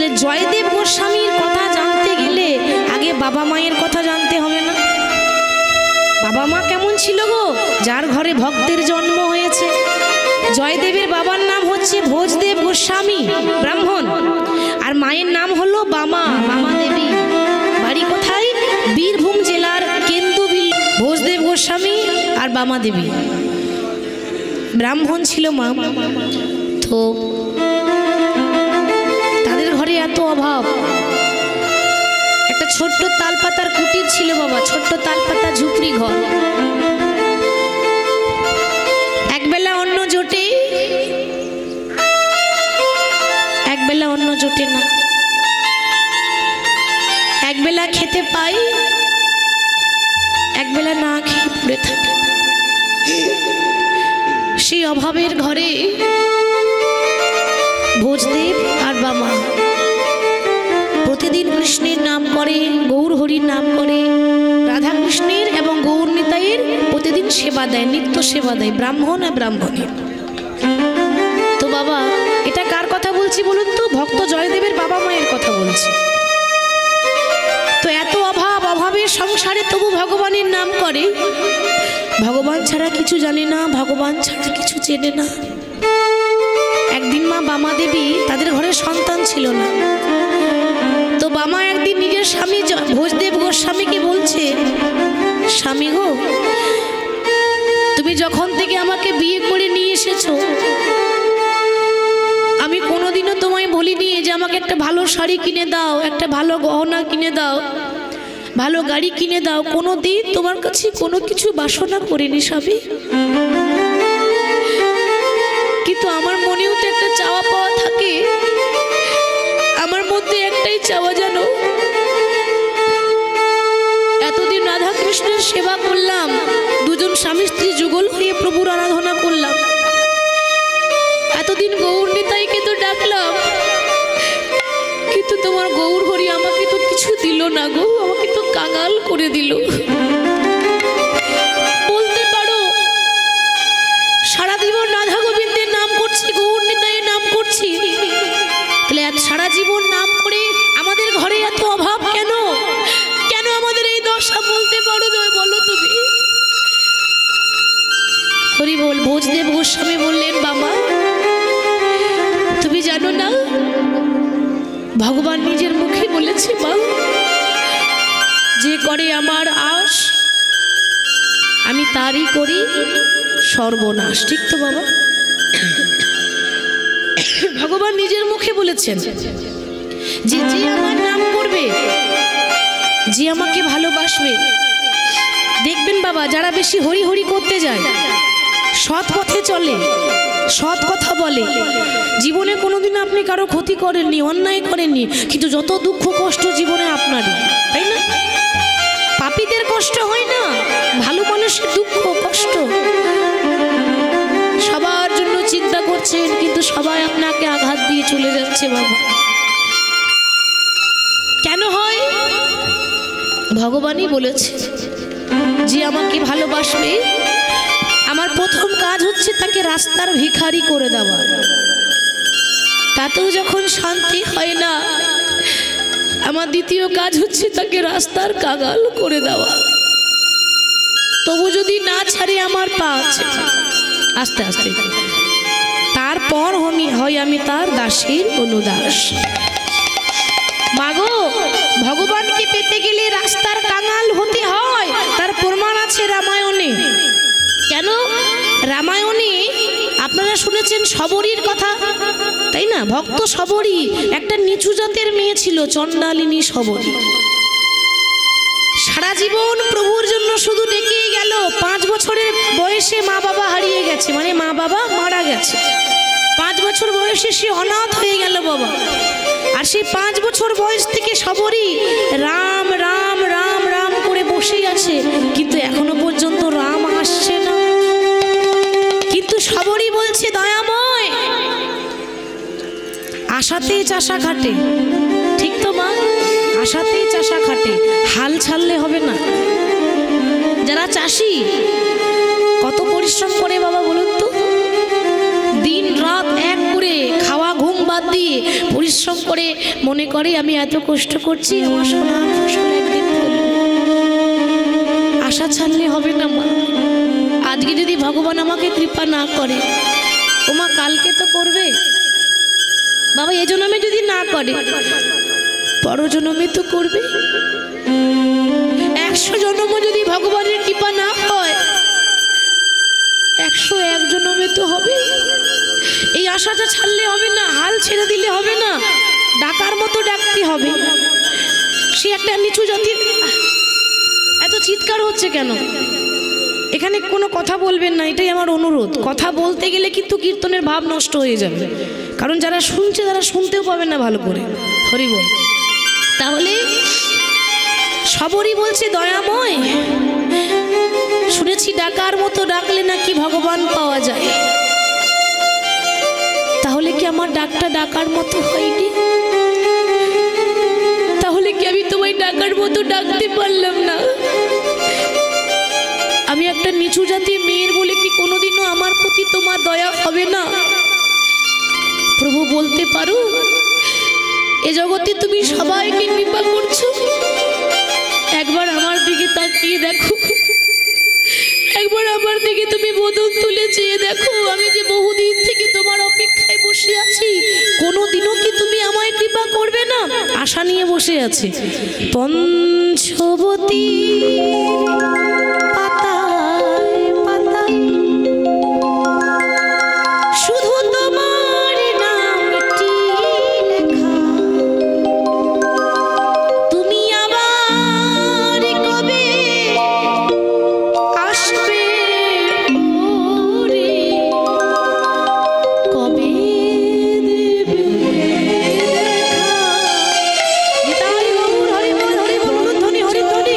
তাহলে জয়দেব গোস্বামীর কথা জানতে গেলে আগে বাবা মায়ের কথা জানতে হবে না? বাবা মা কেমন ছিল গো, যার ঘরে ভক্তের জন্ম হয়েছে? জয়দেবের বাবার নাম হচ্ছে ভোজদেব গোস্বামী ব্রাহ্মণ, আর মায়ের নাম হলো বামা দেবী। বাড়ি কোথায়? বীরভূম জেলার কেন্দুবিল। ভোজদেব গোস্বামী আর বামা দেবী ব্রাহ্মণ ছিল মা। তো তাদের ঘরে এত অভাব, একটা ছোট্ট তালপাতার কুটির ছিল বাবা, ছোট্ট তালপাতা ঝুপড়ি ঘর। একবেলা অন্ন জোটে, একবেলা অন্ন জোটে না, একবেলা খেতে পাই, একবেলা না খেয়ে পড়ে থাকে। সেই অভাবের ঘরে ভোজদেব আর বামা প্রতিদিন কৃষ্ণের নাম করে, গৌর হরির নাম করে, রাধা কৃষ্ণের এবং গৌর নিতাইয়ের প্রতিদিন সেবা দেয়, নিত্য সেবা দেয়, ব্রাহ্মণ আর ব্রাহ্মণের। তো বাবা, এটা কার কথা বলছি বলুন তো? ভক্ত জয়দেবের বাবা মায়ের কথা বলছি। তো এত অভাব, অভাবের সংসারে তবু ভগবানের নাম করে। ভগবান ছাড়া কিছু জানে না, ভগবান ছাড়া কিছু চেনে না। একদিন মা বামা দেবী, তাদের ঘরে সন্তান ছিল না। তো বামা একদিন নিজের স্বামী ভোজদেব গোস্বামীকে বলছে, স্বামী গো, তুমি যখন থেকে আমাকে বিয়ে করে নিয়ে এসেছো, আমি কোনোদিনও তোমায় বলিনি যে আমাকে একটা ভালো শাড়ি কিনে দাও, একটা ভালো গহনা কিনে দাও, ভালো গাড়ি কিনে দাও। কোনোদিন তোমার কাছে কোনো কিছু বাসনা করিনি স্বামী। কিন্তু আমার মনেও তো একটা চাওয়া পাওয়া থাকে। আমার মধ্যে একটাই চাওয়া, জানো, এতদিন রাধা কৃষ্ণের সেবা করলাম, দুজন স্বামী স্ত্রী যুগল হয়ে প্রভুর আরাধনা করলাম, এতদিন গৌর নিতাইকে তো ডাকলাম, কিন্তু তোমার গৌর হরি আমাকে তো কিছু দিল না গো, আমাকে তো কাঙাল করে দিল। বলতে পারো সারা জীবন রাধা গোবিন্দের নাম করছি, গৌর নিতাইয়ের নাম করছি, তাহলে সারা জীবন নাম করে আমাদের ঘরে এত অভাব কেন? কেন আমাদের এই দশা? বলতে পারো বলো তুমি? হরি বল। ভোজদেব গোস্বামী বললেন, বাবা তুমি জানো না, ভগবান নিজের মুখে বলেছে, মা, যে করে আমার আশ আমি তারই করি সর্বনাশ। ঠিক তো বাবা? ভগবান নিজের মুখে বলেছেন যে যে আমার নাম করবে, যে আমাকে ভালোবাসবে, দেখবেন বাবা, যারা বেশি হরি হরি করতে যায়, সৎ পথে চলে, সৎ কথা বলে, জীবনে কোনোদিন আপনি কারো ক্ষতি করেননি, অন্যায় করেননি, কিন্তু যত দুঃখ কষ্ট জীবনে আপনারই, তাই না? পাপীদের কষ্ট হয় না, ভালো মানুষের দুঃখ কষ্ট। সবার জন্য চিন্তা করছেন, কিন্তু সবাই আপনাকে আঘাত দিয়ে চলে যাচ্ছে বাবা। কেন হয়? ভগবানই বলেছে যে আমাকে ভালোবাসবে, আমার প্রথম কাজ হচ্ছে তাকে রাস্তার ভিখারি করে দেওয়া। তাতেও যখন শান্তি হয় না, আমার দ্বিতীয় কাজ হচ্ছে তাকে রাস্তার কাঙাল করে দেওয়া। তবু যদি না ছাড়ে আমার পা আছে, আস্তে আস্তে, তারপর হয় আমি তার দাসীর অনুদাস। মাগো, ভগবানকে পেতে গেলে রাস্তার কাঙাল হতে হয়, তার প্রমাণ আছে রামায়ণে। কেন? রামায়ণে আপনারা শুনেছেন শবরীর কথা, তাই না? ভক্ত শবরী একটা নিচু জাতের মেয়ে ছিল, চণ্ডালিনী শবরী। সারা জীবন প্রভুর জন্য শুধু ডেকেই গেল। 5 বছরের বয়সে মা বাবা হারিয়ে গেছে, মানে মা বাবা মারা গেছে। 5 বছর বয়সে সে অনাথ হয়ে গেল বাবা। আর সেই 5 বছর বয়স থেকে শবরী রাম রাম রাম রাম করে বসেই আছে, কিন্তু এখনো পর্যন্ত রাম আসছে না। কিন্তু শবরী বলছে, দয়াময়, আশাতেই চাষা খাটে। ঠিক তো মা? আশাতেই চাষা খাটে, হাল ছাড়লে হবে না। যারা চাষি কত পরিশ্রম করে বাবা বলুন তো, দিন রাত এক করে, খাওয়া ঘুম বাদ দিয়ে পরিশ্রম করে মনে করে আমি এত কষ্ট করছি, আমার সোনার ফসল একদিন ফলবে। আশা ছাড়লে হবে না মা। আজকে যদি ভগবান আমাকে কৃপা না করে, ওমা কালকে তো করবে বাবা। এই জন্মে যদি না করে, পরজন্মে তো করবে। 100 জন্ম যদি ভগবানের কৃপা না হয়, 101 জন্মে তো হবে। এই আশাটা ছাড়লে হবে না, হাল ছেড়ে দিলে হবে না, ডাকার মতো ডাকতে হবে। সে একটা নিচু জাতির। এত চিৎকার হচ্ছে কেন? এখানে কোনো কথা বলবেন না, এটাই আমার অনুরোধ। কথা বলতে গেলে কিন্তু কীর্তনের ভাব নষ্ট হয়ে যাবে, কারণ যারা শুনছে তারা শুনতেও পাবেন না ভালো করে। হরি বল। তাহলে সবরই বলছে দয়াময়, শুনেছি ডাকার মতো ডাকলে নাকি ভগবান পাওয়া যায়। তাহলে কি আমার ডাকটা ডাকার মতো হয়নি? তাহলে কি আমি তোমায় ডাকার মতো ডাকতে পারলাম না? আমি একটা নিচু জাতি মেয়ের বলে কি কোনোদিনও আমার প্রতি তোমার দয়া হবে না? প্রভু বলতে পারো, এ জগতে তুমি সবাইকে কৃপা করছো, একবার আমার দিকে তাকিয়ে দেখো, একবার আমার দিকে তুমি বদন তুলে চেয়ে দেখো। আমি যে বহুদিন থেকে তোমার অপেক্ষায় বসে আছি, কোনোদিনও কি তুমি আমায় কৃপা করবে না? আশা নিয়ে বসে আছে। পঞ্চবতী পাতায় পাতায় শুধু তোমার নামটি লেখা, তুমি আবার কবে আসবে ওরে, কবে দেবে দেখা। নিতাই গৌর হরি বল, হরি বল, ধ্বনি হরি ধ্বনি।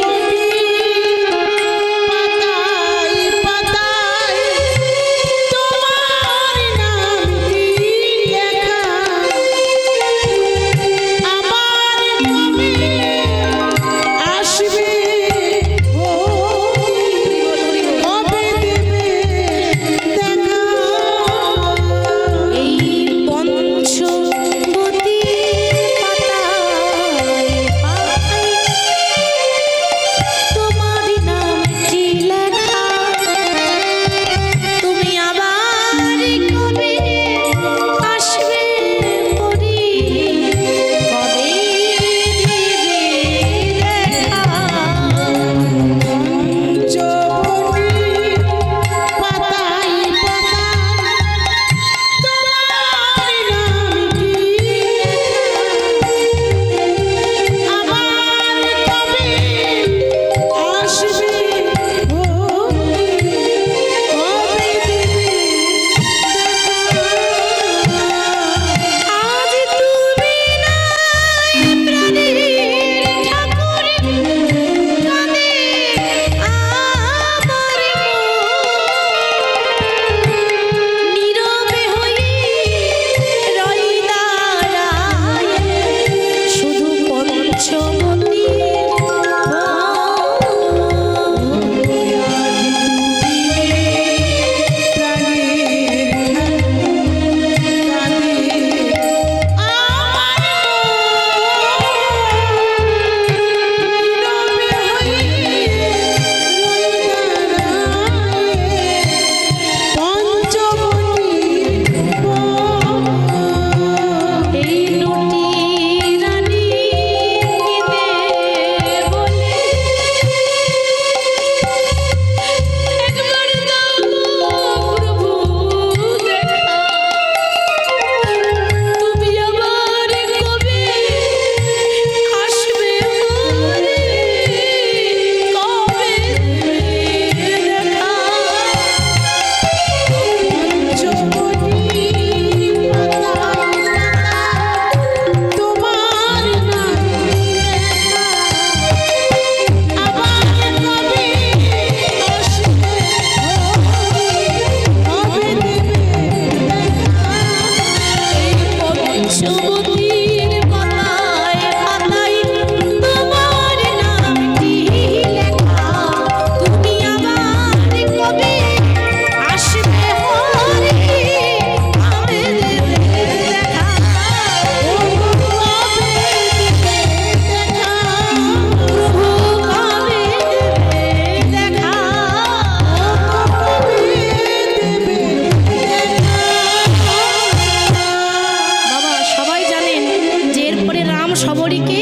শবরীকে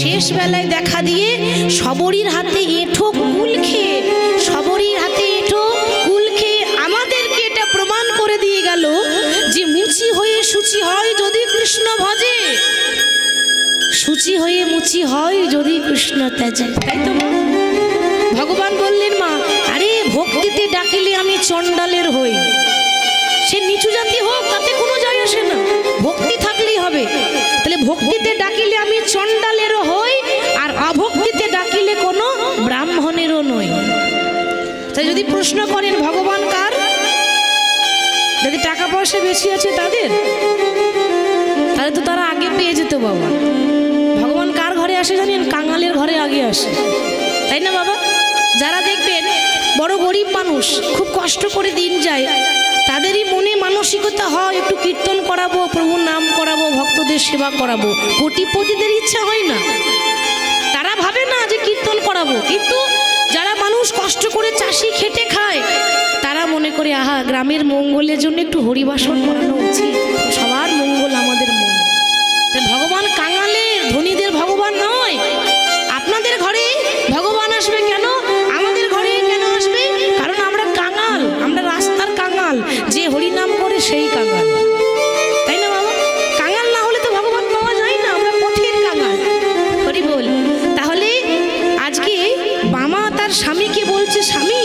শেষ বেলায় দেখা দিয়ে শবরীর হাতে এঁঠো কুল খেয়ে, শবরীর হাতে এঁঠো কুল খেয়ে আমাদেরকে এটা প্রমাণ করে দিয়ে গেল যে মুচি হয়ে সূচি হয় যদি কৃষ্ণ ভজে, সূচি হয়ে মুচি হয় যদি কৃষ্ণ ত্যাজে। তাই তো ভগবান বললেন মা, আরে ভক্তিতে ডাকিলে আমি চণ্ডালের হই, সে নিচু জাতি হোক তাতে কোনো যায় আসে না, ভক্তি থাকলেই হবে। তাহলে ভক্তিতে ডাকিলে আমি চণ্ডালেরও হই, আর অভক্তিতে ডাকিলে কোনো ব্রাহ্মণেরও নই। তাই যদি প্রশ্ন করেন ভগবান কার, যদি টাকা পয়সা বেশি আছে তাদের, তাহলে তো তারা আগে পেয়ে যেত বাবা। ভগবান কার ঘরে আসে জানেন? কাঙালের ঘরে আগে আসে, তাই না বাবা? যারা দেখবেন বড় গরিব মানুষ, খুব কষ্ট করে দিন যায়, তাদেরই মনে মানসিকতা হয় একটু কীর্তন করাবো, প্রভুর নাম করাবো, ভক্তদের সেবা করাবো। কোটিপতিদের ইচ্ছা হয় না, তারা ভাবে না যে কীর্তন করাবো। কিন্তু যারা মানুষ কষ্ট করে চাষি খেটে খায়, তারা মনে করে আহা গ্রামের মঙ্গলের জন্য একটু হরিবাসন করানো উচিত, সবার মঙ্গল আমাদের মঙ্গল। তাই ভগবান কাঙালের, ধনীদের ভগবান নয়। আপনাদের ঘরে ভগবান আসবে কেন? আমাদের ঘরে কেন আসবে? কারণ আমরা কাঙাল, আমরা রাস্তার কাঙাল, যে হরিনাম করে সেই কাঙাল, তাই না বাবা? কাঙাল না হলে তো ভগবান পাওয়া যায় না, আমরা পথের কাঙাল। হরি বল। তাহলে আজকে বামা তার স্বামীকে বলছে, স্বামী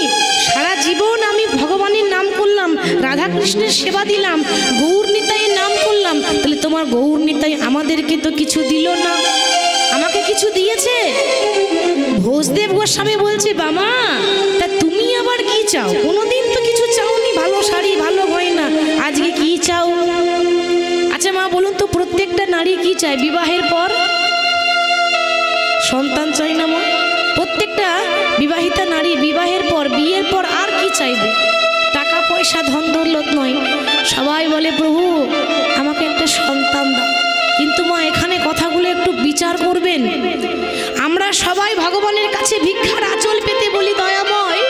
সারা জীবন আমি ভগবানের নাম করলাম, রাধা কৃষ্ণের সেবা দিলাম, গৌর নিতাইয়ের নাম করলাম, তাহলে তোমার গৌর নিতাই আমাদেরকে তো কিছু দিল না, আমাকে কিছু দিয়েছে? ভোজদেব গোস্বামী বলছে, বামা তা তুমি আবার কি চাও? কোনোদিন তো কিছু চাওনি, ভালো শাড়ি, ভালো গয়না, আজকে কি চাও? আচ্ছা মা বলুন তো, প্রত্যেকটা নারী কি চায় বিবাহের পর? সন্তান চাই না মা? প্রত্যেকটা বিবাহিতা নারী বিবাহের পর, বিয়ের পর আর কি চাইবে? টাকা পয়সা ধন দৌলত নয়, সবাই বলে প্রভু আমাকে একটা সন্তান দাও। কিন্তু মা এখানে কথাগুলো একটু বিচার করবেন। আমরা সবাই ভগবানের কাছে ভিক্ষার আঁচল পেতে বলি, দয়াময়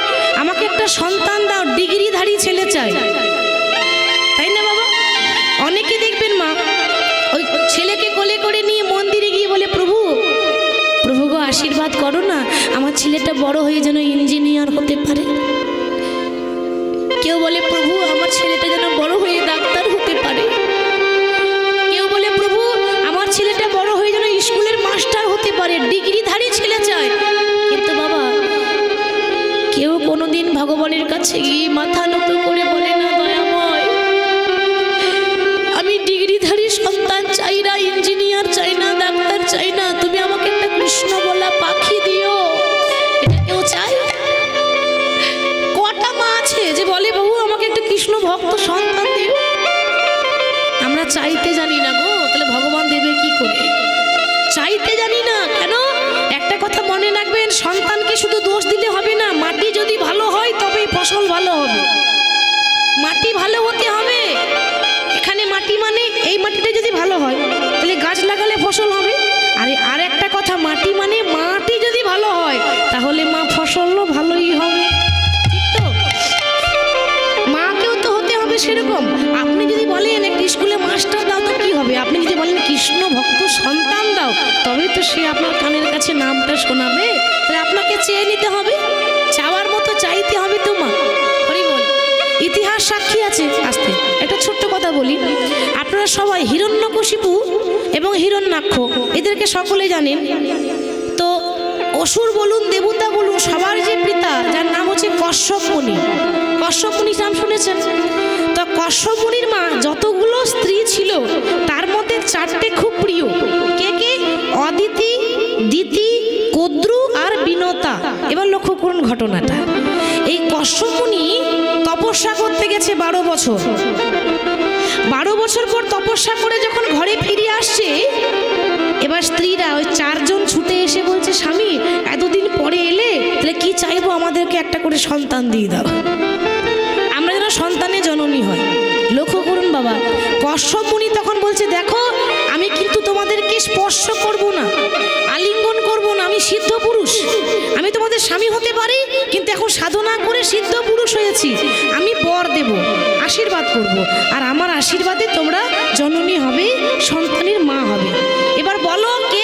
আমাকে একটা সন্তান দাও, ডিগ্রিধারী ছেলে চাই, তাই না বাবা? অনেকে দেখবেন মা ওই ছেলেকে কোলে করে নিয়ে মন্দিরে গিয়ে বলে, প্রভু প্রভু গো আশীর্বাদ করো না, আমার ছেলেটা বড় হয়ে যেন ইঞ্জিনিয়ার হতে পারে। কেউ বলে প্রভু আমার ছেলেটা যেন বড় হয়ে ডাক্তার হতে পারে। কেউ বলে প্রভু আমার ছেলেটা বড় হয়ে যেন স্কুলের মাস্টার হতে পারে, ডিগ্রিধারী ছেলে চায়। কিন্তু বাবা কেউ কোনোদিন ভগবানের কাছে গিয়ে মাথা নত করে বলে না, দয়াময় আমি ডিগ্রিধারী সন্তান চাই না, ইঞ্জিনিয়ার চাই না, ডাক্তার চাই না, তুমি আমাকে একটা কৃষ্ণ বলা পাখি দিও। এটা কেউ চায়? কটা মা আছে যে বলে বাবু আমাকে একটা কৃষ্ণ ভক্ত সন্তান দিও? আমরা চাইতে জানি না গো, তাহলে ভগবান দেবে কি করে? চাইতে জানি না কেন? একটা কথা মনে রাখবেন, সন্তানকে শুধু দোষ দিলে হবে না, মাটি যদি ভালো হয় তবেই ফসল ভালো হবে, মাটি ভালো হতে হবে। এখানে মাটি মানে এই মাটিটা যদি ভালো হয় তাহলে গাছ লাগালে ফসল হবে। আর একটা কথা, মাটি মানে মাটি যদি ভালো হয় তাহলে মা ফসলও ভালোই হবে, ঠিক তো? মাকেও তো হতে হবে সেরকম। আপনি যদি বলেন একটা স্কুলে মাস্টার দাও তো কি হবে? আপনি যদি বলেন কৃষ্ণ ভক্ত সন্তান দাও, তবে তো সে আপনার কানের কাছে নামটা শোনাবে। তাহলে আপনাকে চেয়ে নিতে হবে, চাওয়ার মতো চাইতে হবে তো মা। হরি বল। ইতিহাস সাক্ষী আছে। আস্তে একটা ছোট্ট কথা বলি, আপনারা সবাই হিরণ্যকশিপু এবং হিরণ্যাক্ষ এদেরকে সকলে জানেন তো। অসুর বলুন দেবতা বলুন সবার যে পিতা, যার নাম হচ্ছে কশ্যপ মুনি। কশ্যপ মুনির নাম শুনেছেন তো? কশ্যপ মুনির মা যতগুলো স্ত্রী ছিল তার মধ্যে চারটে খুব প্রিয়। কে কে? অদিতি, দিতি, কদ্রু আর বিনতা। এবার লক্ষ্য করুন ঘটনাটা। এই কশ্যপ মুনি তপস্যা করতে গেছে 12 বছর। 12 বছর পর তপস্যা করে যখন ঘরে ফিরে আসছে, এবার স্ত্রীরা ওই 4 জন ছুটে এসে বলছে, স্বামী এতদিন পরে এলে, তাহলে কি চাইবো? আমাদেরকে একটা করে সন্তান দিয়ে দাও, আমরা যেন সন্তানের জননী হয়। লক্ষ্য করুন বাবা, কশ্যপ মুনি তখন বলছে, দেখো আমি কিন্তু তোমাদেরকে স্পর্শ করব না, আলিঙ্গন করব না, আমি সিদ্ধ পুরুষ, আমি তোমাদের স্বামী হতে পারি, কিন্তু এখন সাধনা করে সিদ্ধ পুরুষ হয়েছি, আমি বর দেব, আশীর্বাদ করব, আর আমার আশীর্বাদে তোমরা জননী হবে, সন্তানের মা হবে। এবার বলো কে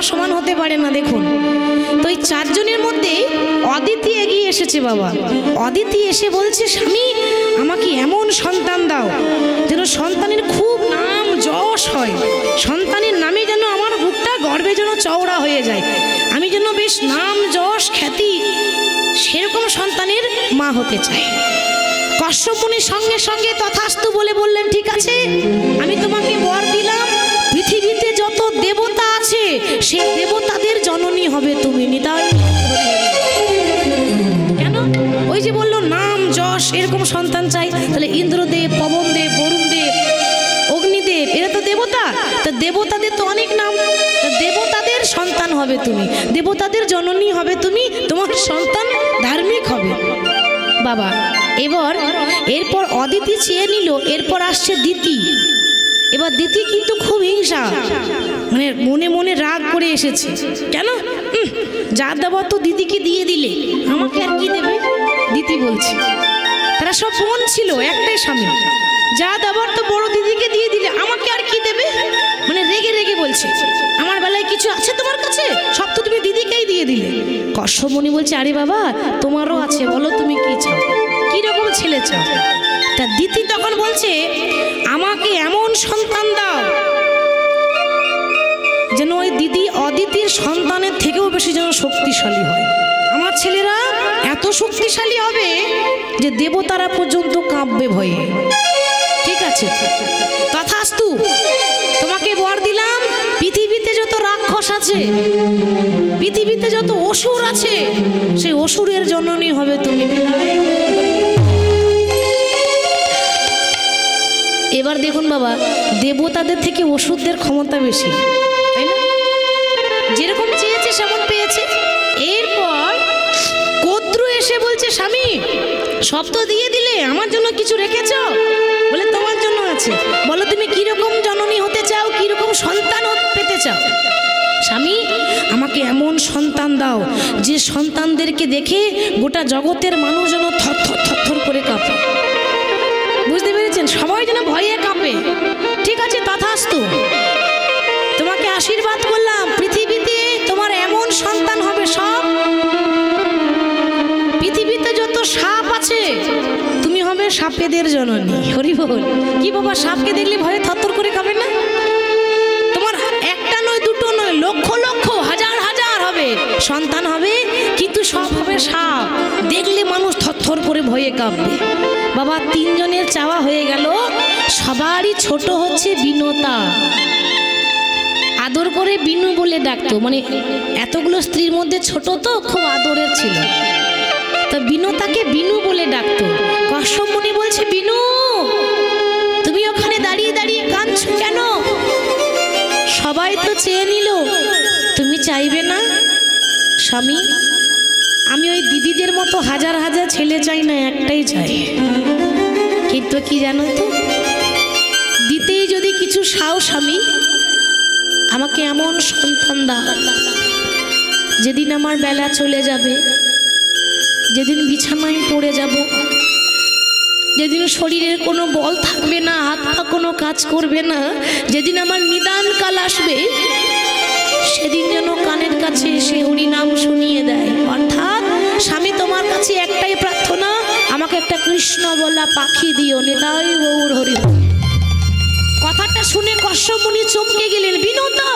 সমান হতে পারে না। দেখুন তো এই চারজনের মধ্যে অদিতি এগিয়ে এসেছে বাবা। অদিতি এসে বলছে, স্বামী আমাকে এমন সন্তান দাও যেন সন্তানের খুব নাম যশ হয়, সন্তানের নামে যেন আমার বুকটা গর্বে যেন চওড়া হয়ে যায়, আমি যেন বেশ নাম যশ খ্যাতি সেরকম সন্তানের মা হতে চাই। কশ্যপ মুনি সঙ্গে সঙ্গে তথাস্তু বলে বললেন, ঠিক আছে আমি তোমাকে বর দিলাম, পৃথিবীতে যত দেবতা আছে সেই দেবতাদের জননী হবে তুমি। নিতাই কেন? ওই যে বললো নাম যশ এরকম সন্তান চাই, তাহলে ইন্দ্রদেব, পবনদেব, বরুণদেব, অগ্নিদেব এরা তো দেবতা, তা দেবতাদের তো অনেক নাম, দেবতাদের সন্তান হবে তুমি, দেবতাদের জননী হবে তুমি, তোমার সন্তান ধার্মিক হবে বাবা। এরপর অদিতি চেয়ে নিল, এরপর আসছে দিতি। এবার দিতি কিন্তু খুব হিংসা, মানে মনে মনে রাগ করে এসেছে। কেন? যা দেওয়া তো দিদিকে দিয়ে দিলে, আমাকে আর কি দেবে? দিতি বলছে, তারা সব বোন ছিল, একটাই স্বামী, যা দেওয়ার তো বড় দিদিকে দিয়ে দিলে, আমাকে আর কি দেবে? মানে রেগে রেগে বলছে, আমার বেলায় কিছু আছে তোমার কাছে? সব তো তুমি দিদিকেই দিয়ে দিলে। কশ্যপ মুনি বলছে, আরে বাবা তোমারও আছে, বলো তুমি কি চাও, কি রকম ছেলে চাও? তা দিতি তখন বলছে, আমাকে এমন সন্তান দাও যেন ওই দিদি অদিতির সন্তানের থেকেও বেশি যেন শক্তিশালী হয়। আমার ছেলেরা এত শক্তিশালী হবে যে দেবতারা পর্যন্ত কাঁপবে ভয়ে। ঠিক আছে, তথাস্তু, তোমাকে বর দিলাম, পৃথিবীতে যত রাক্ষস আছে, পৃথিবীতে যত অসুর আছে, সেই অসুরের জননী হবে তুমি। এবার দেখুন বাবা, দেবতাদের থেকে অসুরদের ক্ষমতা বেশি, তাই না? যেরকম চেয়েছে সেমন পেয়েছে। এরপর কদ্রু এসে বলছে, স্বামী সব তো দিয়ে দিলে, আমার জন্য কিছু রেখেছ? বলে তোমার জন্য আছে, বলো তুমি কিরকম জননী হতে চাও, কিরকম সন্তান পেতে চাও? স্বামী আমাকে এমন সন্তান দাও যে সন্তানদেরকে দেখে গোটা জগতের মানুষ যেন থরথর থরথর করে কাঁপে। বুঝতে পেরেছেন? সবাই যেন ভয়ে কাঁপে। ঠিক আছে, তথাস্তু, তোমাকে আশীর্বাদ করলাম, পৃথিবীতে তোমার এমন সন্তান হবে, সব পৃথিবীতে যত সাপ আছে তুমি হবে সাপেদের জননী। হরি বল। কি বাবা, সাপকে দেখলে ভয়ে থরথর করে কাঁপে না? তোমার একটা নয়, দুটো নয়, লক্ষ লক্ষ, হাজার হাজার হবে সন্তান হবে, কিন্তু সব হবে সাপ, দেখলে মানুষ থরথর করে ভয়ে কাঁপবে। বাবা তিনজনের চাওয়া হয়ে গেল, সবারই ছোট হচ্ছে বিনতা। আদর করে বিনু বলে ডাকতো, মানে এতগুলো স্ত্রীর মধ্যে ছোট তো খুব আদরের ছিল, তো বিনতাকে বিনু বলে ডাকতো। কশ্যপ মুনি বলছে, বিনু তুমি ওখানে দাঁড়িয়ে দাঁড়িয়ে কাঁদছো কেন? সবাই তো চেয়ে নিল, তুমি চাইবে না? স্বামী আমি ওই দিদিদের মতো হাজার হাজার ছেলে চাই না, একটাই চাই। কিন্তু কি জানো তো, দিতেই যদি কিছু সাও স্বামী, আমাকে এমন সন্তান দাও যেদিন আমার বেলা চলে যাবে, যেদিন বিছানায় পড়ে যাব, যেদিন শরীরের কোনো বল থাকবে না, হাত পা কোনো কাজ করবে না, যেদিন আমার নিদান কাল আসবে, সেদিন যেন কানের কাছে সে হরি নাম শুনিয়ে দেয়। অর্থাৎ স্বামী তোমার কাছে একটাই প্রার্থনা, আমাকে একটা কৃষ্ণ বলা পাখি দিও। নিতাই গৌর হরি। কথাটা শুনে কশ্যপ মুনি চমকে গেলেন। বিনতা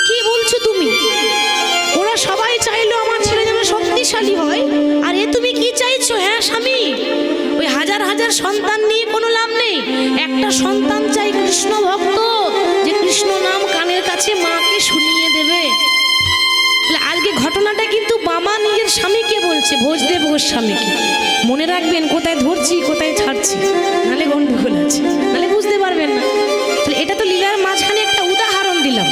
কি বলছো তুমি? ওরা সবাই চাইলো আমার ছেলে যেন শক্তিশালী হয়, আর এ তুমি কি চাইছো? হ্যাঁ স্বামী, ওই হাজার হাজার সন্তান নিয়ে কোনো লাভ নেই, একটা সন্তান চাই কৃষ্ণ ভক্ত, যে কৃষ্ণ নাম কানের কাছে মাকে শুনিয়ে দেবে। আজকে ঘটনাটা কিন্তু মামা নিজের স্বামীকে বলছে, ভোজদেব গোস্বামীকে। মনে রাখবেন কোথায় ধরছি কোথায় ছাড়ছি, নাহলে গন্ডগোল আছে, নাহলে বুঝতে পারবেন না। এটা তো লীলার মাঝখানে একটা উদাহরণ দিলাম।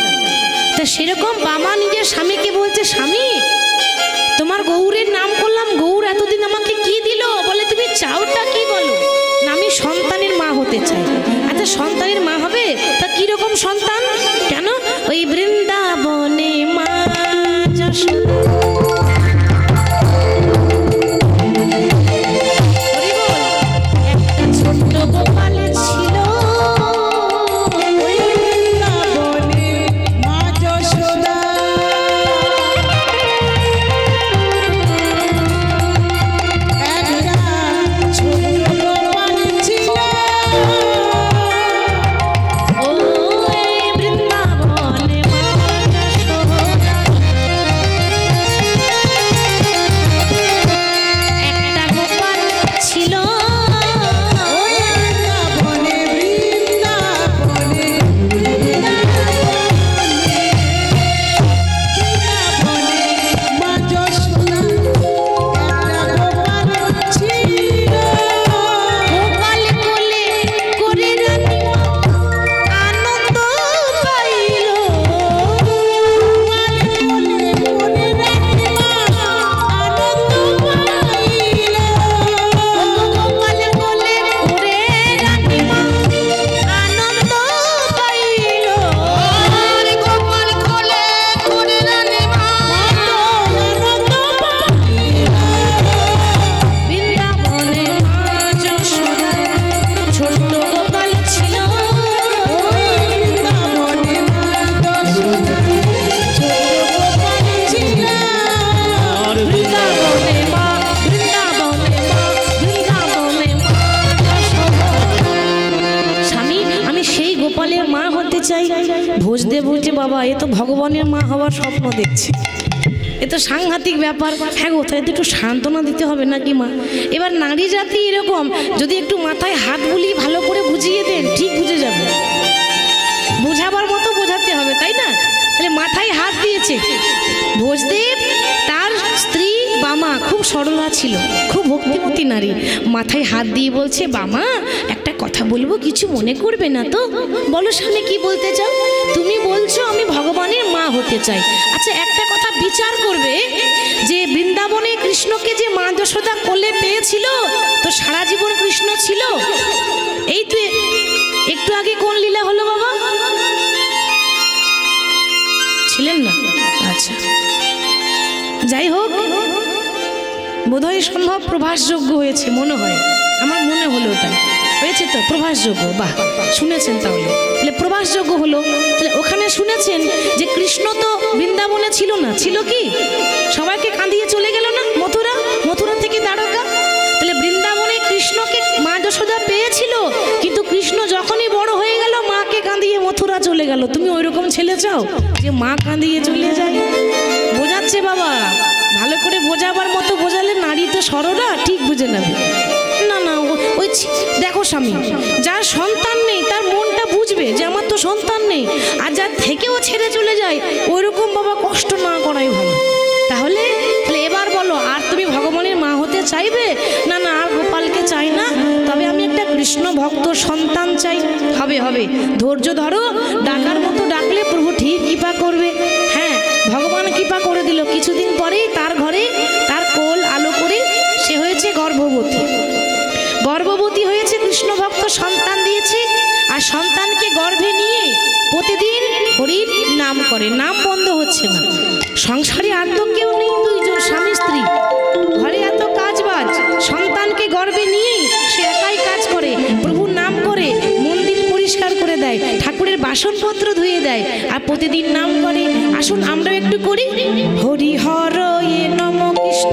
তা সেরকম মামা নিজের স্বামীকে বলছে, স্বামী তোমার গৌরের নাম করলাম, গৌর এতদিন আমাকে কি দিল? বলে তুমি চাওটা কি বলো? না আমি সন্তানের মা হতে চাই। আচ্ছা সন্তানের মা হবে, তা কিরকম সন্তান? কেন? ওই বৃন্দাবনে মা যশোদা ছোট্ট গোপাল ছিল, ওই বৃন্দাবনে মা যশোদা গোপালের মা হতে চাই। ভোজদেব বলছে বাবা এ তো ভগবানের মা হওয়ার স্বপ্ন দেখছে, এ তো সাংঘাতিক ব্যাপার। হ্যাঁ গো, তাই তো একটু সান্ত্বনা দিতে হবে নাকি মা? এবার নারী জাতি এরকম, যদি একটু মাথায় হাত বুলিয়ে ভালো করে বুঝিয়ে দেন ঠিক বুঝে যাবে, বোঝাবার মতো বোঝাতে হবে, তাই না? তাহলে মাথায় হাত দিয়েছে ভোজদেব। তার স্ত্রী বামা খুব সরলা ছিল, খুব ভক্তিমতী নারী। মাথায় হাত দিয়ে বলছে বামা একটা কথা বলবো, কিছু মনে করবে না তো? বলো স্বামী, কি বলতে চাও? তুমি বলছো আমি ভগবানের মা হতে চাই। আচ্ছা একটা কথা বিচার করবে, যে বৃন্দাবনে কৃষ্ণকে যে মা যশোদা কোলে পেয়েছিল, তো সারা জীবন কৃষ্ণ ছিল? এই তো একটু আগে কোন লীলা হলো বাবা? ছিলেন না? আচ্ছা যাই হোক, বোধহয় সম্ভব প্রভাসযোগ্য হয়েছে মনে হয়, আমার মনে হলো ওটা হয়েছে তো প্রভাসযোগ্য। বাহ, শুনেছেন তাহলে? তাহলে প্রভাসযোগ্য হলো। তাহলে ওখানে শুনেছেন যে কৃষ্ণ তো বৃন্দাবনে ছিল না, ছিল কি? সবাইকে কাঁদিয়ে চলে গেল না মথুরা, মথুরা থেকে দ্বারকা। তাহলে বৃন্দাবনে কৃষ্ণকে মা যশোদা পেয়েছিল, কিন্তু কৃষ্ণ যখনই বড় হয়ে গেল মাকে কাঁদিয়ে মথুরা চলে গেল। তুমি ওইরকম ছেলে চাও যে মা কাঁদিয়ে চলে যায়? বোঝাচ্ছে বাবা, ভালো করে বোঝাবার মতো বোঝালে নারী তো সরলা ঠিক বুঝে নেবে। না না, ওই দেখো স্বামী, যার সন্তান নেই তার মনটা বুঝবে যে আমার তো সন্তান নেই, আর যার থেকেও ছেড়ে চলে যায় ওইরকম বাবা কষ্ট না করাই ভালো। তাহলে এবার বলো, আর তুমি ভগবানের মা হতে চাইবে? না না, আর গোপালকে চাই না, তবে আমি একটা কৃষ্ণ ভক্ত সন্তান চাই। হবে হবে, ধৈর্য ধরো, ডাকার মতো ডাকলে প্রভু ঠিক কৃপা করবে। হ্যাঁ, ভগবান কৃপা করে দিল। কিছুদিন পরেই তার ঘরে তার কোল আলো করে সে হয়েছে গর্ভবতী। গর্ভবতী হয়েছে, কৃষ্ণ ভক্ত সন্তান দিয়েছে, আর সন্তানকে গর্ভে নিয়ে প্রতিদিন হরির নাম করে। নাম বন্ধ হচ্ছে না। সংসারে আর তো কেউ নেই, দুইজন স্বামী স্ত্রী, ঘরে এত কাজ বাজ, সন্তানকে গর্ভে নিয়েই সে একাই কাজ করে, প্রভুর নাম করে, মন্দির পরিষ্কার করে দেয়, ঠাকুরের বাসনপত্র ধুয়ে দেয়, আর প্রতিদিন নাম করে। আসুন আমরা একটু করি। হরি হর এ নম কৃষ্ণ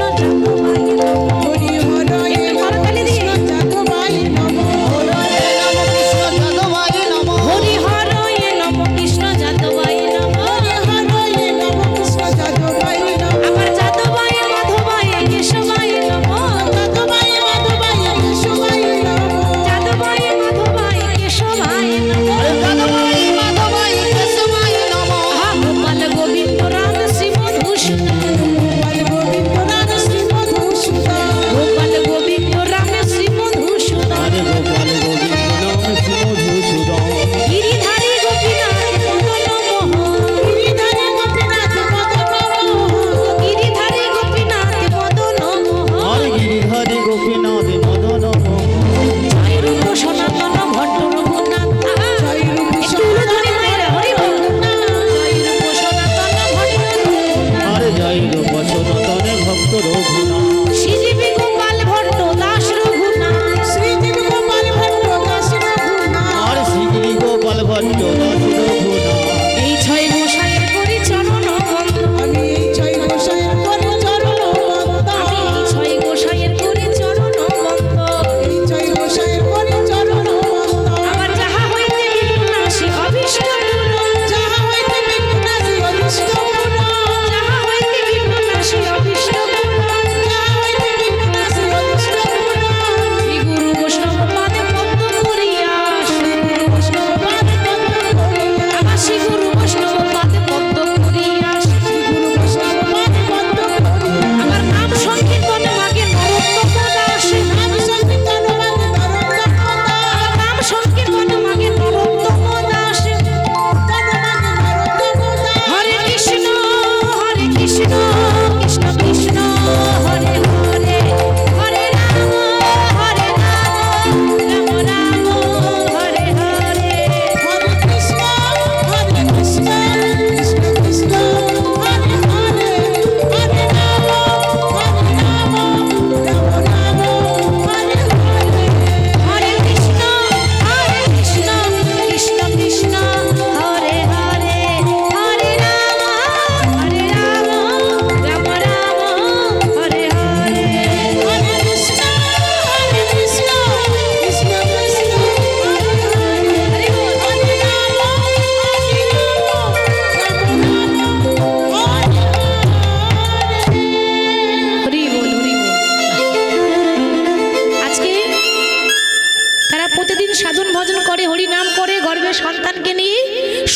হরি নাম করে গর্ভে সন্তানকে নিয়ে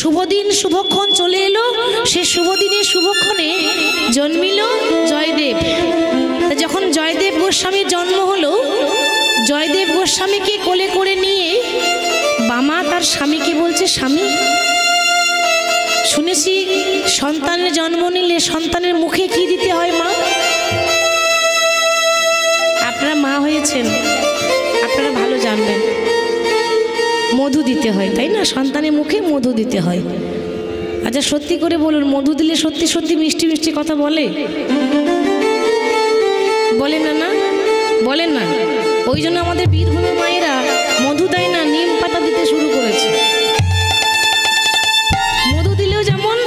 শুভদিন শুভক্ষণ চলে এলো। সে শুভদিনে শুভক্ষণে জন্মিল জয়দেব। যখন জয়দেব গোস্বামীর জন্ম হলো, জয়দেব গোস্বামীকে কোলে করে নিয়ে বামা তার স্বামীকে বলছে, স্বামী শুনেছি সন্তানের জন্ম নিলে সন্তানের মুখে কি দিতে হয় মা? আপনারা মা হয়েছেন, আপনারা ভালো জানবেন, মধু দিতে হয়, তাই না? সন্তানের মুখে মধু দিতে হয়। আচ্ছা সত্যি করে বলুন, মধু দিলে সত্যি সত্যি মিষ্টি মিষ্টি কথা বলে? বলেন না? না বলেন না? ওই জন্য আমাদের বীরভূমের মায়েরা মধু দেয় না, নিম পাতা দিতে শুরু করেছে। মধু দিলেও যেমন,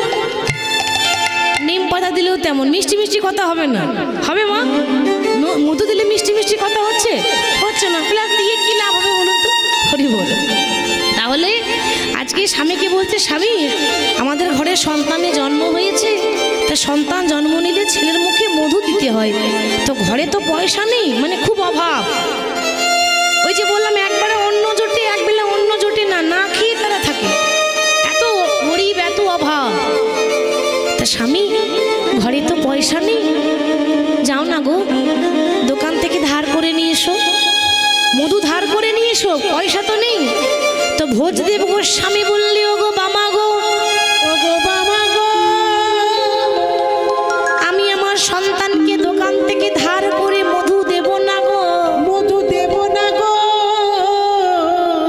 নিম পাতা দিলেও তেমন, মিষ্টি মিষ্টি কথা হবে না? হবে মা? মধু দিলে মিষ্টি মিষ্টি কথা হচ্ছে? হচ্ছে না। দিয়ে কি লাভ হবে বলুন তো? হরি বল। তাহলে আজকে স্বামীকে বলছে, স্বামী আমাদের ঘরে সন্তানের জন্ম হয়েছে, তা সন্তান জন্ম নিলে ছেলের মুখে মধু দিতে হয়। তো ঘরে তো পয়সা নেই, মানে খুব অভাব। ওই যে বললাম একবারে অন্য জোটে, একবেলা অন্য জোটে না, না খেয়ে তারা থাকে, এত গরিব, এত অভাব। তা স্বামী ঘরে তো পয়সা নেই, যাও না গো দোকান থেকে ধার করে নিয়ে এসো, মধু ধার করে নিয়ে এসো, পয়সা তো নেই। তো ভোজদেব গোস্বামী বললে, ও গো বামা গো, ও গো বামা গো, আমি আমার সন্তানকে দোকান থেকে ধার করে মধু দেব না গো, মধু দেব না গো।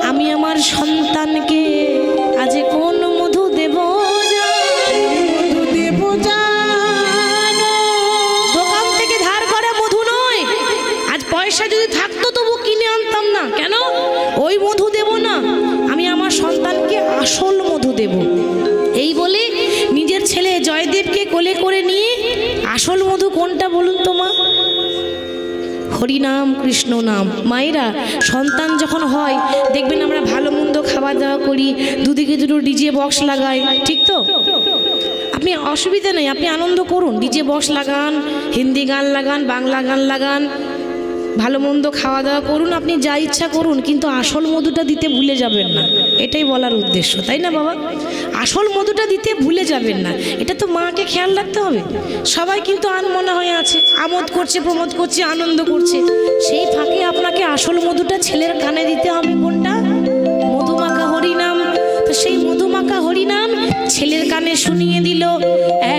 আমি আমার সন্তানকে আজ কোন মধু দেব, মধু দেব জানো, দোকান থেকে ধার করা মধু নয়। আজ পয়সা যদি থাকতো তবু কিনে আনতাম না, কেন? ওই মধু দেব না, আমি আমার সন্তানকে আসল মধু দেব। এই বলে নিজের ছেলে জয়দেবকে কোলে করে নিয়ে, আসল মধু কোনটা বলুন তো মা? হরিনাম, কৃষ্ণ নাম। মায়েরা সন্তান যখন হয় দেখবেন আমরা ভালো মন্দ খাওয়া দাওয়া করি, দুদিকে দুটো ডিজে বক্স লাগাই, ঠিক তো? আপনি অসুবিধা নেই, আপনি আনন্দ করুন, ডিজে বক্স লাগান, হিন্দি গান লাগান, বাংলা গান লাগান, ভালো মন্দ খাওয়া দাওয়া করুন, আপনি যা ইচ্ছা করুন, কিন্তু আসল মধুটা দিতে ভুলে যাবেন না, এটাই বলার উদ্দেশ্য, তাই না বাবা? আসল মধুটা দিতে ভুলে যাবেন না, এটা তো মাকে খেয়াল রাখতে হবে। সবাই কিন্তু আনমনা হয়ে আছে, আমোদ করছে, প্রমোদ করছে, আনন্দ করছে, সেই ফাঁকে আপনাকে আসল মধুটা ছেলের কানে দিতে হবে। কোনটা? মধুমাখা হরিনাম। তো সেই মধুমাখা হরিনাম ছেলের কানে শুনিয়ে দিল,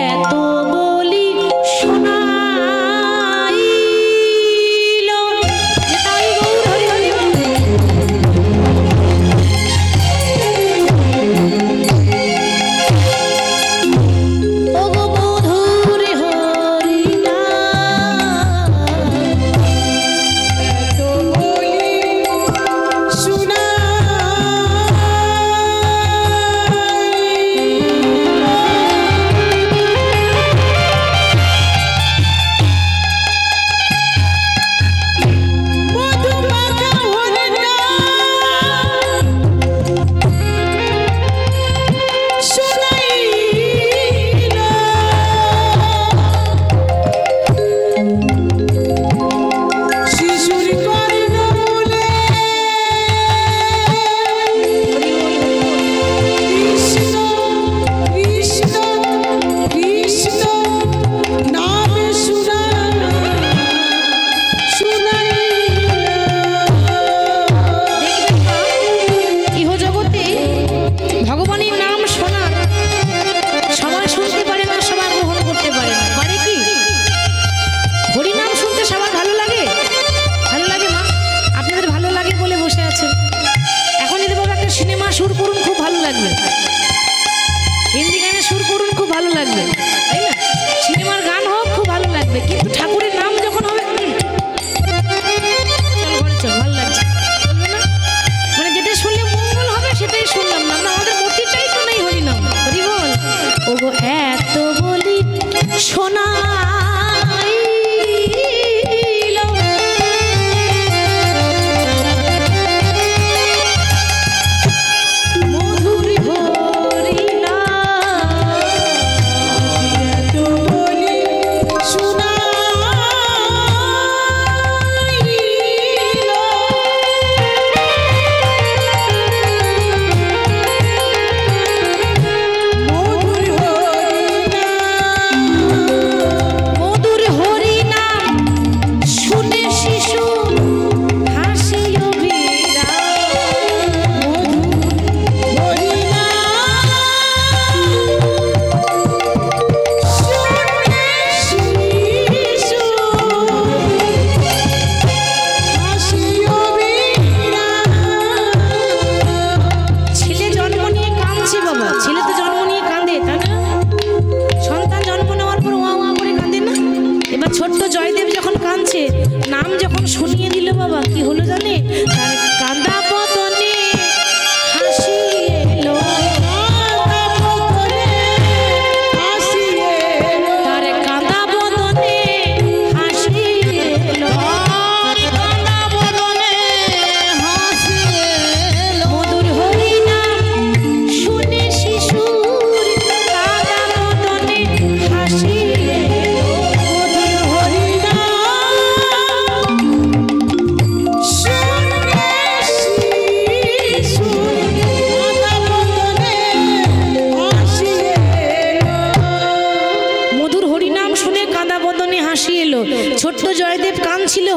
এত বলি শোনা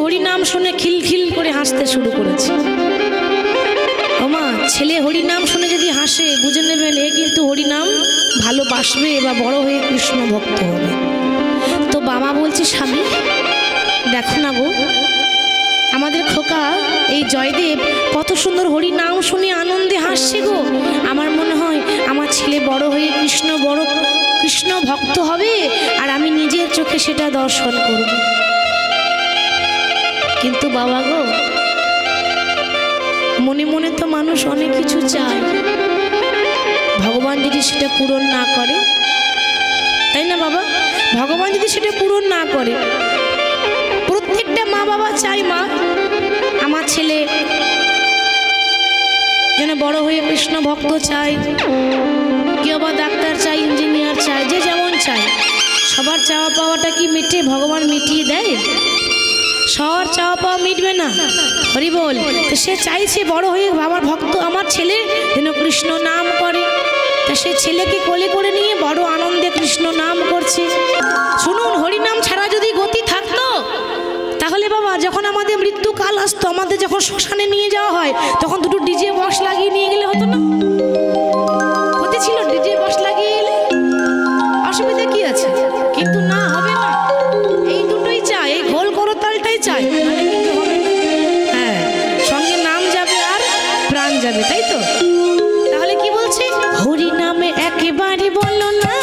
হরিনাম শুনে খিলখিল করে হাসতে শুরু করেছে। ওমা, ছেলে হরিনাম শুনে যদি হাসে বুঝে নেবেন এ কিন্তু হরিনাম ভালোবাসবে বা বড় হয়ে কৃষ্ণ ভক্ত হবে। তো বাবা বলছে, স্বামী দেখো না গো, আমাদের খোকা এই জয়দেব কত সুন্দর হরিনাম শুনে আনন্দে হাসছে গো। আমার মনে হয় আমার ছেলে বড় হয়ে কৃষ্ণ ভক্ত হবে, আর আমি নিজের চোখে সেটা দর্শন করব। কিন্তু বাবা গো, মনে মনে তো মানুষ অনেক কিছু চায়, ভগবান যদি সেটা পূরণ না করে, তাই না বাবা? ভগবান যদি সেটা পূরণ না করে, প্রত্যেকটা মা বাবা চাই মা আমার ছেলে যেন বড় হয়ে কৃষ্ণ ভক্ত চাই, কেউ বা ডাক্তার চাই, ইঞ্জিনিয়ার চাই, যে যেমন চাই। সবার চাওয়া পাওয়াটা কি মিটে? ভগবান মিটিয়ে দেয়? সবার চাওয়া পাওয়া মিটবে না, হরি বল। তো সে চাইছে বড় হয়ে বাবার ভক্ত আমার ছেলে যেন কৃষ্ণ নাম করে, তা সে ছেলেকে কোলে করে নিয়ে বড় আনন্দে কৃষ্ণ নাম করছে। শুনুন, হরিনাম ছাড়া যদি গতি থাকতো তাহলে বাবা যখন আমাদের মৃত্যুকাল আসতো, আমাদের যখন শ্মশানে নিয়ে যাওয়া হয় তখন দুটো ডিজে বক্স লাগিয়ে নিয়ে গেলে হতো না? হতে ছিল ডিজে বক্স লাগিয়ে গেলে অসুবিধা কি আছে? কিন্তু না, হবে না। এই দুটোই চাই, এই ঘোল করতালটাই চাই, কিন্তু হবে না। হ্যাঁ, সঙ্গে নাম যাবে আর প্রাণ যাবে, তাই তো? তাহলে কি বলছে? হরি নামে একেবারে বলো না,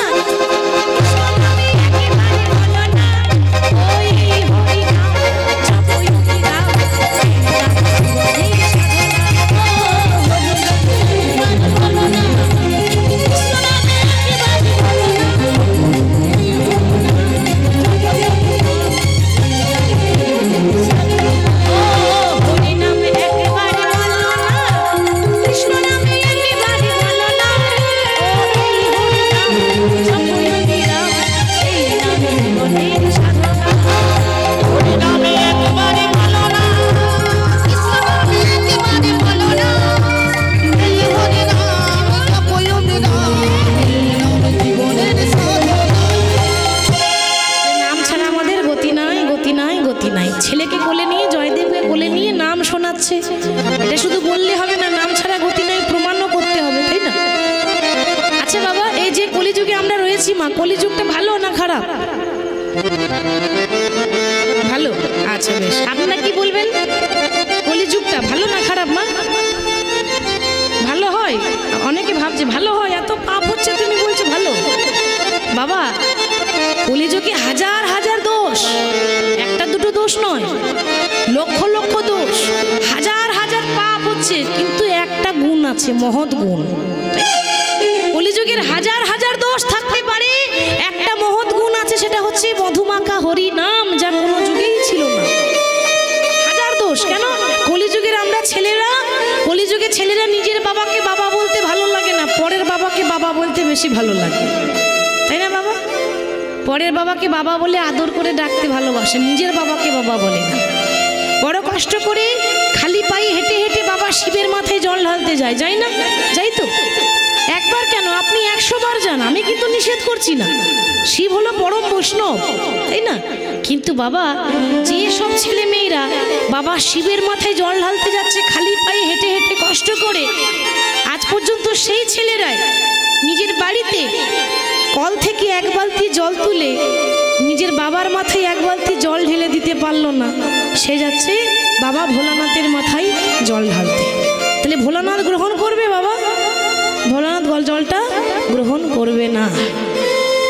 ছেলেকে কোলে নিয়ে জয়দেবকে কোলে নিয়ে নাম শোনাচ্ছে। এটা শুধু বললে হবে না, নাম ছাড়া গতি নাই, প্রমাণও করতে হবে, তাই না? আচ্ছা বাবা, এই যে কলিযুগে আমরা রয়েছি মা, কলিযুগটা ভালো না খারাপ? ভালো। আচ্ছা বেশ, আপনারা কি বলবেন? কলিযুগটা ভালো না খারাপ মা? ভালো হয়। অনেকে ভাবছে ভালো হয়, এত পাপ হচ্ছে তুমি বলছো ভালো। বাবা, কলিযুগে হাজার হাজার দোষ, একটা দুটো দোষ নয়, লক্ষ লক্ষ দোষ, হাজার হাজার পাপ হচ্ছে, কিন্তু একটা গুণ আছে, মহৎ গুণ। কলিযুগের হাজার হাজার দোষ থাকতে পারে, একটা মহৎ গুণ আছে, সেটা হচ্ছে মধুমাখা হরি নাম, যা কোনো যুগেই ছিল না। হাজার দোষ কেন? কলিযুগের আমরা ছেলেরা, কলিযুগের ছেলেরা নিজের বাবাকে বাবা বলতে ভালো লাগে না, পরের বাবাকে বাবা বলতে বেশি ভালো লাগে, তাই না বাবা? পরের বাবাকে বাবা বলে আদর করে ডাকতে ভালোবাসে, নিজের বাবাকে বাবা বলে না। বড় কষ্ট করে খালি পায়ে হেঁটে হেঁটে বাবা শিবের মাথায় জল ঢালতে যায়, যাই না? যাই তো। একবার কেন, আপনি 100 বার যান, আমি কিন্তু নিষেধ করছি না। শিব হলো পরম বৈষ্ণব, তাই না? কিন্তু বাবা, যে সব ছেলে মেয়েরা বাবা শিবের মাথায় জল ঢালতে যাচ্ছে খালি পায়ে হেঁটে হেঁটে কষ্ট করে, আজ পর্যন্ত সেই ছেলেরাই নিজের বাড়িতে কল থেকে এক বালতি জল তুলে নিজের বাবার মাথায় এক বালতি জল ঢেলে দিতে পারলো না, সে যাচ্ছে বাবা ভোলানাথের মাথায় জল ঢালতে। তাহলে ভোলানাথ গ্রহণ করবে বাবা? ভোলানাথ জলটা গ্রহণ করবে না।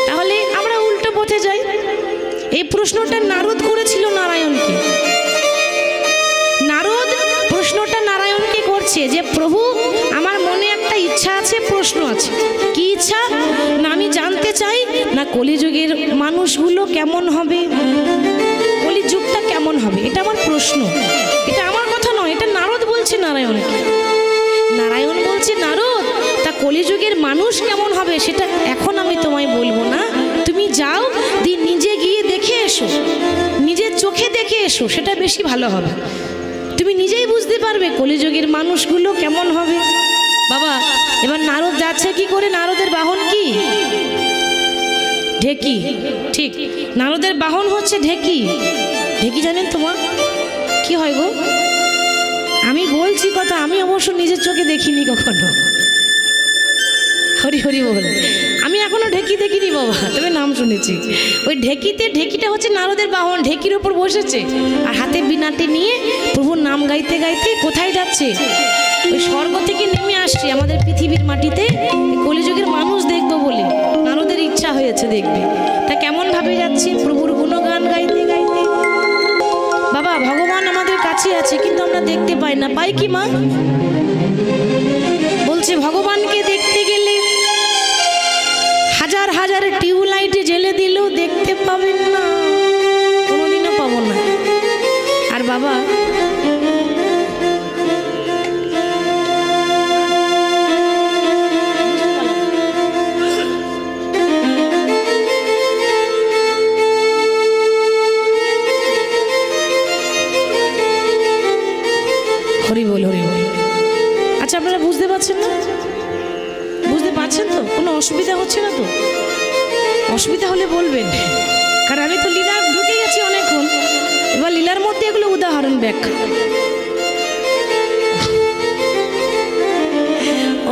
তাহলে আমরা উল্টো পথে যাই। এই প্রশ্নটা নারদ করেছিল নারায়ণকে। নারদ প্রশ্নটা নারায়ণকে করছে যে প্রভু, আমার মনে একটা ইচ্ছা আছে, প্রশ্ন আছে। কি ইচ্ছা? না আমি জানতে চাই না কলিযুগের মানুষগুলো কেমন হবে, কলিযুগটা কেমন হবে, এটা আমার প্রশ্ন। এটা আমার কথা নয়, এটা নারদ বলছে নারায়ণকে। নারায়ণ বলছে, নারদ, তা কলিযুগের মানুষ কেমন হবে সেটা এখন আমি তোমায় বলবো না, তুমি যাও দিয়ে নিজে গিয়ে দেখে এসো, নিজের চোখে দেখে এসো, সেটা বেশি ভালো হবে। তুমি নিজেই বুঝতে পারবে কলিযুগের মানুষগুলো কেমন হবে। বাবা, এবার নারদ যাচ্ছে কি করে? নারদের বাহন কি? ঢেকি। ঠিক, নারদের বাহন হচ্ছে ঢেকি। ঢেকি জানেন তোমার? কি হয় গো? আমি বলছি কথা, আমি অবশ্য নিজের চোখে দেখিনি কখনো। হরি হরি বল। আমি এখনো ঢেকি দেখিনি বাবা, তবে নাম শুনেছি। ওই ঢেকিটা হচ্ছে নারদের বাহন, ঢেকির ওপর বসেছে আর হাতে বিনাতে নিয়ে প্রভুর নাম গাইতে গাইতে কোথায় যাচ্ছে? ওই স্বর্গ থেকে নেমে আসছে আমাদের পৃথিবীর মাটিতে কলিযুগের মানুষ দেখবো বলে নারদের ইচ্ছা হয়েছে দেখবে। তা কেমন ভাবে যাচ্ছে? প্রভুর গুণগান গাইতে গাইতে। বাবা ভগবান আমাদের কাছে আছে কিন্তু আমরা দেখতে পাই না, পাই কি মা? বলছে ভগবানকে দেখতে গেলে হাজার হাজার টিউবলাইটে জ্বেলে দিলেও দেখতে পাবেন না, কোনোদিনও পাবো না। আর বাবা হরি বল হরি বল। আচ্ছা আপনারা বুঝতে পারছেন না? বুঝতে পারছেন তো? কোনো অসুবিধা হচ্ছে না তো? অসুবিধা হলে বলবেন, কারণ আমি তো লীলা ঢুকে গেছি অনেকক্ষণ। এবার লীলার মধ্যে এগুলো উদাহরণ ব্যাখ্যা।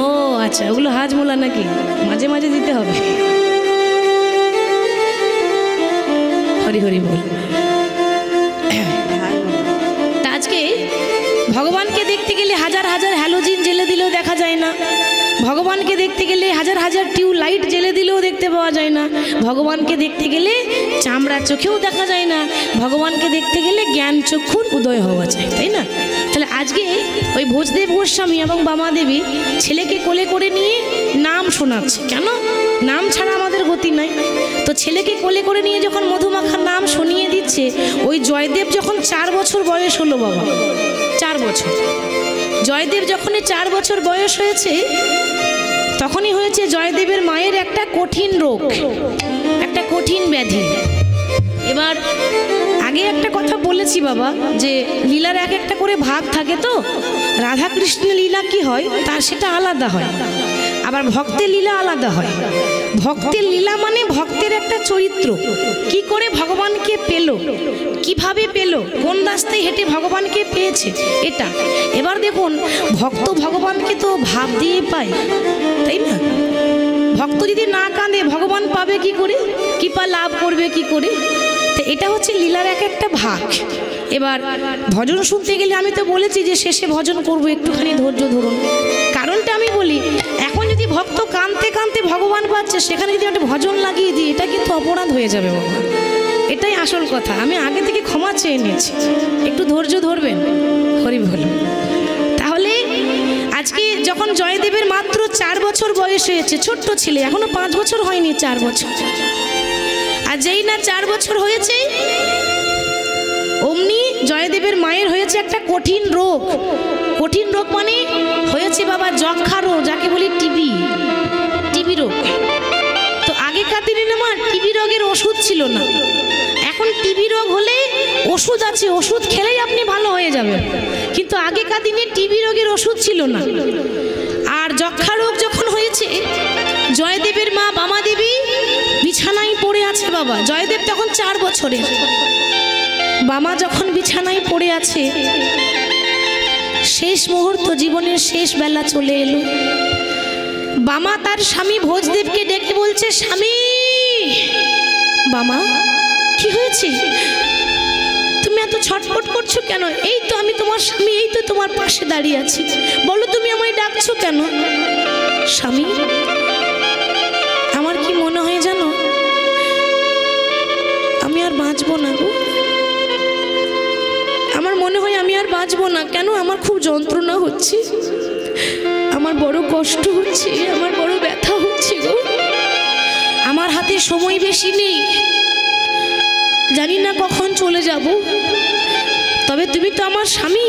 ও আচ্ছা, ওগুলো হাজমোলা নাকি? মাঝে মাঝে দিতে হবে। হরি হরি বল। আজকে ভগবানকে দেখতে গেলে হাজার হাজার হ্যালোজিন জ্বেলে দিলেও দেখা যায় না, ভগবানকে দেখতে গেলে হাজার হাজার টিউবলাইট জ্বেলে দিলেও দেখতে পাওয়া যায় না, ভগবানকে দেখতে গেলে চামড়া চোখেও দেখা যায় না, ভগবানকে দেখতে গেলে জ্ঞান চক্ষুর উদয় হওয়া চাই, তাই না? তাহলে আজকে ওই ভোজদেব গোস্বামী এবং বামাদেবী ছেলেকে কোলে করে নিয়ে নাম শোনাচ্ছে। কেন? নাম ছাড়া আমাদের গতি নাই। তো ছেলেকে কোলে করে নিয়ে যখন মধুমাখার নাম শুনিয়ে দিচ্ছে, ওই জয়দেব যখন 4 বছর বয়স হলো বাবা, 4 বছর, জয়দেব যখন 4 বছর বয়স হয়েছে তখনই হয়েছে জয়দেবের মায়ের একটা কঠিন রোগ, একটা কঠিন ব্যাধি। এবার আগে একটা কথা বলেছি বাবা, যে লীলার এক একটা করে ভাগ থাকে, তো রাধাকৃষ্ণের লীলা কি হয় তার সেটা আলাদা হয়, আবার ভক্তের লীলা আলাদা হয়। ভক্তের লীলা মানে ভক্তের একটা চরিত্র, কি করে ভগবানকে পেল, কিভাবে পেল, কোন রাস্তায় হেঁটে ভগবানকে পেয়েছে, এটা। এবার দেখুন, ভক্ত ভগবানকে তো ভাব দিয়ে পায়, তাই না? ভক্ত যদি না কাঁদে ভগবান পাবে কি করে, কৃপা লাভ করবে কি করে? তো এটা হচ্ছে লীলার এক একটা ভাগ। এবার ভজন শুনতে গেলে আমি তো বলেছি যে শেষে ভজন করব, একটুখানি ধৈর্য ধরুন। কারণটা আমি বলি, এখন যদি ভক্ত কাঁদতে কাঁদতে ভগবান পাচ্ছে, সেখানে যদি একটা ভজন লাগিয়ে দিই, এটা কিন্তু অপরাধ হয়ে যাবে বাবা। এটাই আসল কথা। আমি আগে থেকে ক্ষমা চেয়ে নিয়েছি, একটু ধৈর্য ধরবেন। হরি বল। তাহলে আজকে যখন জয়দেবের মাত্র 4 বছর বয়স হয়েছে, ছোট্ট ছেলে, এখনো 5 বছর হয়নি, 4 বছর। আর যেই না 4 বছর হয়েছে অমনি জয়দেবের মায়ের হয়েছে একটা কঠিন রোগ। কঠিন রোগ মানে হয়েছে বাবা যক্ষা রোগ, যাকে বলি টিবি রোগ। তো আগেকার দিনে না মা টিবি রোগের ওষুধ ছিল না। এখন টিবি রোগ হলে ওষুধ আছে, ওষুধ খেলেই আপনি ভালো হয়ে যাবেন, কিন্তু আগেকার দিনে টিবি রোগের ওষুধ ছিল না। আর যক্ষা রোগ যখন হয়েছে, জয়দেবের মা বামাদেবী বিছানায় পড়ে আছে বাবা। জয়দেব তখন 4 বছরের, বামা যখন বিছানায় পড়ে আছে, শেষ মুহূর্ত, জীবনের শেষ বেলা চলে এলো। বামা তার স্বামী ভোজদেবকে ডেকে বলছে, স্বামী। বামা, কি হয়েছে? তুমি এত ছটফট করছো কেন? এই তো আমি তোমার স্বামী, এই তো তোমার পাশে দাঁড়িয়ে আছি, বলো তুমি আমায় ডাকছো কেন? স্বামী, আমার কি মনে হয় জানো, আমি আর বাঁচবো না গো। আমার মনে হয় আমি আর বাঁচবো না। কেন? আমার খুব যন্ত্রণা হচ্ছে, আমার বড় কষ্ট হচ্ছে, আমার বড় ব্যথা হচ্ছে গো। আমার হাতে সময় বেশি নেই, জানি না কখন চলে যাব। তবে তুমি তো আমার স্বামী,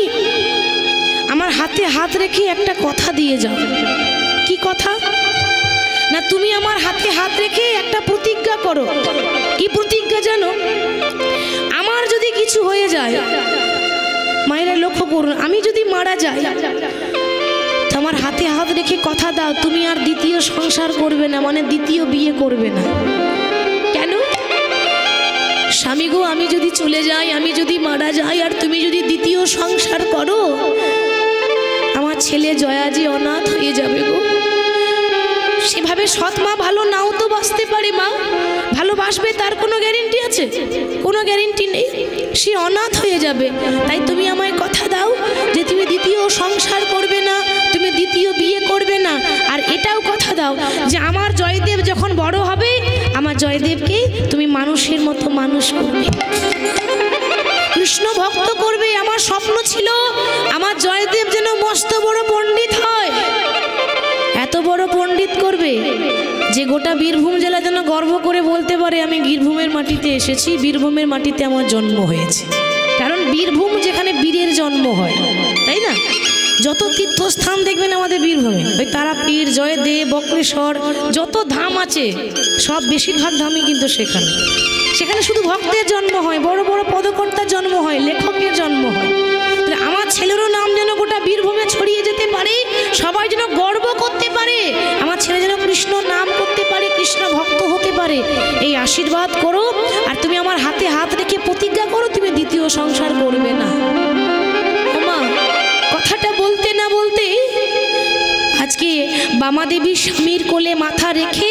আমার হাতে হাত রেখে একটা কথা দিয়ে যাও। কি কথা? না, তুমি আমার হাতে হাত রেখে একটা প্রতিজ্ঞা করো। কি প্রতিজ্ঞা জানো? আমার যদি কিছু হয়ে যায়, মায়েরা লক্ষ্য করুন, আমি যদি মারা যাই, তোমার হাতে হাত রেখে কথা দাও তুমি আর দ্বিতীয় সংসার করবে না, মানে দ্বিতীয় বিয়ে করবে না। কেন? স্বামী গো, আমি যদি চলে যাই, আমি যদি মারা যাই, আর তুমি যদি দ্বিতীয় সংসার করো, আমার ছেলে জয়াজি অনাথ হয়ে যাবে গো। সেভাবে সৎ মা ভালো নাও তো বাঁচতে পারে মা, ভালোবাসবে তার কোনো গ্যারেন্টি আছে? কোনো গ্যারেন্টি নেই, সে অনাথ হয়ে যাবে। তাই তুমি আমায় কথা দাও যে তুমি দ্বিতীয় সংসার করবে না, তুমি দ্বিতীয় বিয়ে করবে না। আর এটাও কথা দাও যে আমার জয়দেব যখন বড় হবে, আমার জয়দেবকে তুমি মানুষের মতো মানুষ করবে, কৃষ্ণ ভক্ত করবে। আমার স্বপ্ন ছিল আমার জয়দেব যেন মস্ত বড় পণ্ডিত হয়, এত বড় পণ্ডিত করবে যে গোটা বীরভূম জেলা যেন গর্ব করে বলতে পারে আমি বীরভূমের মাটিতে এসেছি, বীরভূমের মাটিতে আমার জন্ম হয়েছে। কারণ বীরভূম যেখানে বীরের জন্ম হয়, তাই না? যত তীর্থস্থান দেখবেন আমাদের বীরভূমে, ওই তারাপীঠ, জয়দেব, বক্রেশ্বর, যত ধাম আছে সব বেশিরভাগ ধামই কিন্তু সেখানে। সেখানে শুধু ভক্তের জন্ম হয়, বড় বড় পদকর্তার জন্ম হয়, লেখকের জন্ম হয়। আমার ছেলেরও নাম যেন গোটা বীরভূমে ছড়িয়ে যেতে পারে, সবাই যেন গর্ব করতে পারে, আমার ছেলে যেন কৃষ্ণ নাম করতে পারে, কৃষ্ণ ভক্ত হতে পারে, এই আশীর্বাদ করো। আর তুমি আমার হাতে হাত রেখে প্রতিজ্ঞা করো তুমি দ্বিতীয় সংসার করবে না। মা কথাটা বলতে না বলতে আজকে বামাদেবী স্বামীর কোলে মাথা রেখে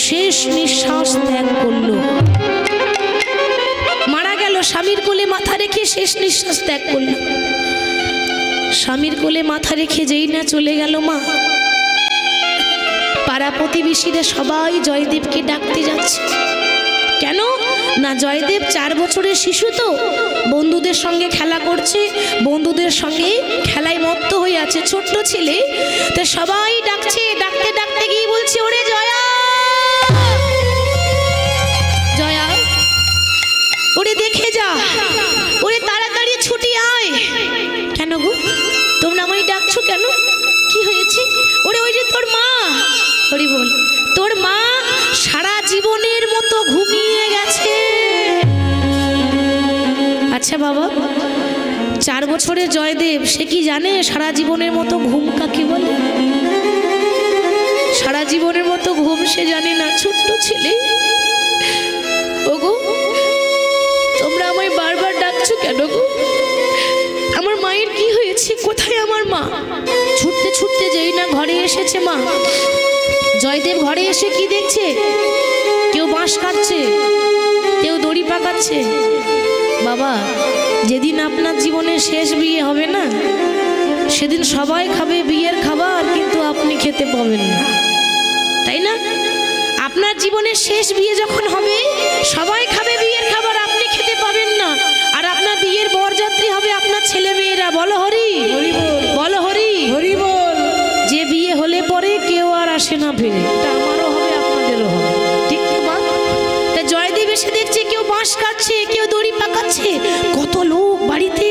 শেষ নিঃশ্বাস ত্যাগ করলো, মারা গেল। স্বামীর কোলে মাথা রেখে শেষ নিঃশ্বাস ত্যাগ করলো। স্বামীর কোলে মাথা রেখে যেই না চলে গেল মা, পাড়া প্রতিবেশীরা সবাই জয়দেবকে ডাকতে যাচ্ছে। কেন না, জয়দেব 4 বছরের শিশু, তো বন্ধুদের সঙ্গে খেলা করছে, বন্ধুদের সঙ্গে খেলায় মত্ত হয়ে আছে, ছোট্ট ছেলে। তো সবাই ডাকছে, ডাকতে ডাকতে গিয়ে বলছে ওরে জয়া, জয়া ওরে দেখে যা, ওরে তাড়াতাড়ি ছুটি আয়। কেন গো তোমরা আমায় ডাকছো কেন? কি হয়েছে? ওরে ওই যে তোর মা, হরি বল, তোর মা সারা জীবনের মতো ঘুমিয়ে গেছে। আচ্ছা বাবা, 4 বছরের জয়দেব সে কি জানে সারা জীবনের মতো ঘুম কাকে বলে? সারা জীবনের মতো ঘুম সে জানে না, ছোট্ট ছেলে। ওগো তোমরা আমায় বারবার ডাকছো কেন গো? আমার মায়ের কি হয়েছে? কোথায় আমার মা? ছুটতে ছুটতে যেই না ঘরে এসেছে মা, জয়দেব ঘরে এসে কি দেখছে? কেউ বাঁশ কাটছে, কেউ দড়ি পাকাচ্ছে। বাবা, যেদিন আপনার জীবনের শেষ বিয়ে হবে না, সেদিন সবাই খাবে বিয়ের খাবার, কিন্তু আপনি খেতে পাবেন না, তাই না? আপনার জীবনের শেষ বিয়ে যখন হবে, সবাই খাবে বিয়ের খাবার, আপনি খেতে পাবেন না। আর আপনার বিয়ের বরযাত্রী হবে আপনার ছেলে মেয়েরা। বলো হরি, বলো হরি, হরি বল। যে বিয়ে হলে পরে কেউ আর আসে না ফিরে, এটা আমারও হবে, আপনাদেরও হবে, ঠিক তো মা? তা জয়দেব এসে দেখছে কেউ বাঁশ কাটছে, কেউ দড়ি পাকাচ্ছে, কত লোক বাড়িতে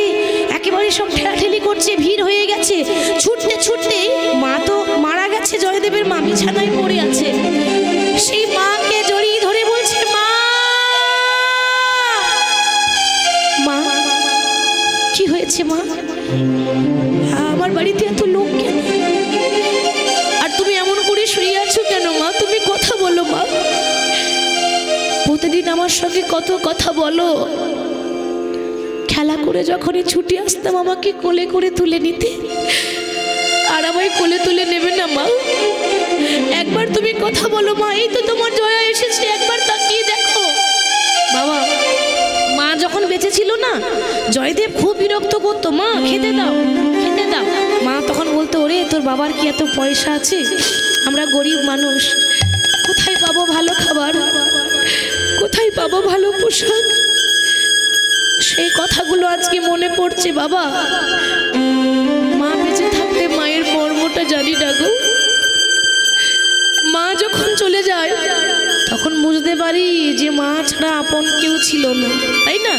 একেবারে সব ঠেলাঠেলি করছে, ভিড় হয়ে গেছে। ছুটতে ছুটতে, মা তো মারা গেছে, জয়দেবের মা বিছানায় পড়ে আছে, সেই মাকে জড়িয়ে ধরে বলছে মা, মা কি হয়েছে মা? আমার বাড়িতে এত লোক কেন? আর তুমি এমন করে শুয়ে আছো কেন মা? তুমি কথা বলো মা, প্রতিদিন আমার সঙ্গে কত কথা বলো। খেলা করে যখনই ছুটি আসতাম আমাকে কোলে করে তুলে নিতে, আর আমায় কোলে তুলে নেবে না মা? একবার তুমি কথা বলো মা, এই তো তোমার জয়া এসেছে, একবার তাকিয়ে দেখো। বাবা, মা যখন বেঁচে ছিল না, জয়দেব খুব বিরক্ত করতো, মা খেতে দাও, খেতে দাও। মা তখন বলতো ওরে তোর বাবার কি এত পয়সা আছে? আমরা গরিব মানুষ, কোথায় পাবো ভালো খাবার, কোথায় পাবো ভালো পোশাক? সেই কথাগুলো আজকে মনে পড়ছে বাবা। মা বেঁচে থাকতে মায়ের মর্মটা জানি না গো। মা যখন চলে যায় তখন বুঝতে পারি যে মা ছাড়া আপন কেউ ছিল না, তাই না?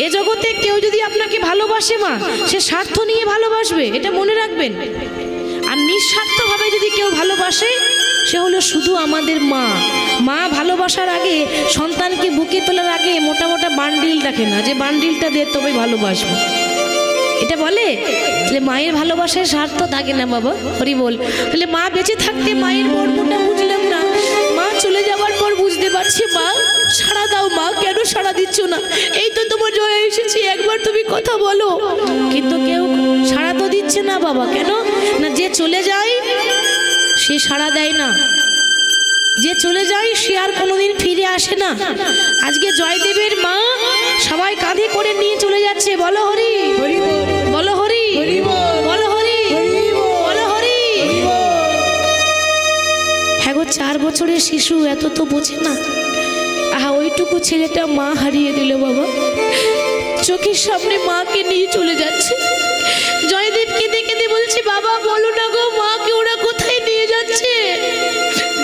এ জগতে কেউ যদি আপনাকে ভালোবাসে মা, সে স্বার্থ নিয়ে ভালোবাসবে, এটা মনে রাখবেন। আর নিঃস্বার্থভাবে যদি কেউ ভালোবাসে, সে হলো শুধু আমাদের মা। মা ভালোবাসার আগে, সন্তানকে বুকে তোলার আগে মোটা মোটা বান্ডিল রাখে না, যে বান্ডিলটা দিয়ে তবে ভালোবাসবো, এটা বলে। তাহলে মায়ের ভালোবাসায় স্বার্থ থাকে না বাবা, হরি বল। তাহলে মা বেঁচে থাকতে মায়ের মর্মটা বুঝলাম না, মা চলে যাওয়ার পর বুঝতে কাঁদতে পারছি, মা সাড়া দাও মা, কেন সাড়া দিচ্ছ না? এই তো তোমার জয় এসেছি, একবার তুমি কথা বলো। কিন্তু কেউ সাড়া তো দিচ্ছে না বাবা। কেন না, যে চলে যায় সে সাড়া দেয় না, যে চলে যায় সে আর কোনোদিন ফিরে আসে না। আজকে জয়দেবের মা সবাই কাঁধে করে নিয়ে চলে যাচ্ছে। বলো হরি, বলো হরি, বলো হরি, বলো হরি। হ্যাঁ গো, 4 বছরের শিশু, এত তো বোঝে না। আহা, ওইটুকু ছেলেটা মা হারিয়ে দিল বাবা, চোখের সামনে মাকে নিয়ে চলে যাচ্ছে। জয়দেব কেঁদে কেঁদে বলছে, বাবা বলো না গো, মাকে ওরা কোথায় নিয়ে যাচ্ছে?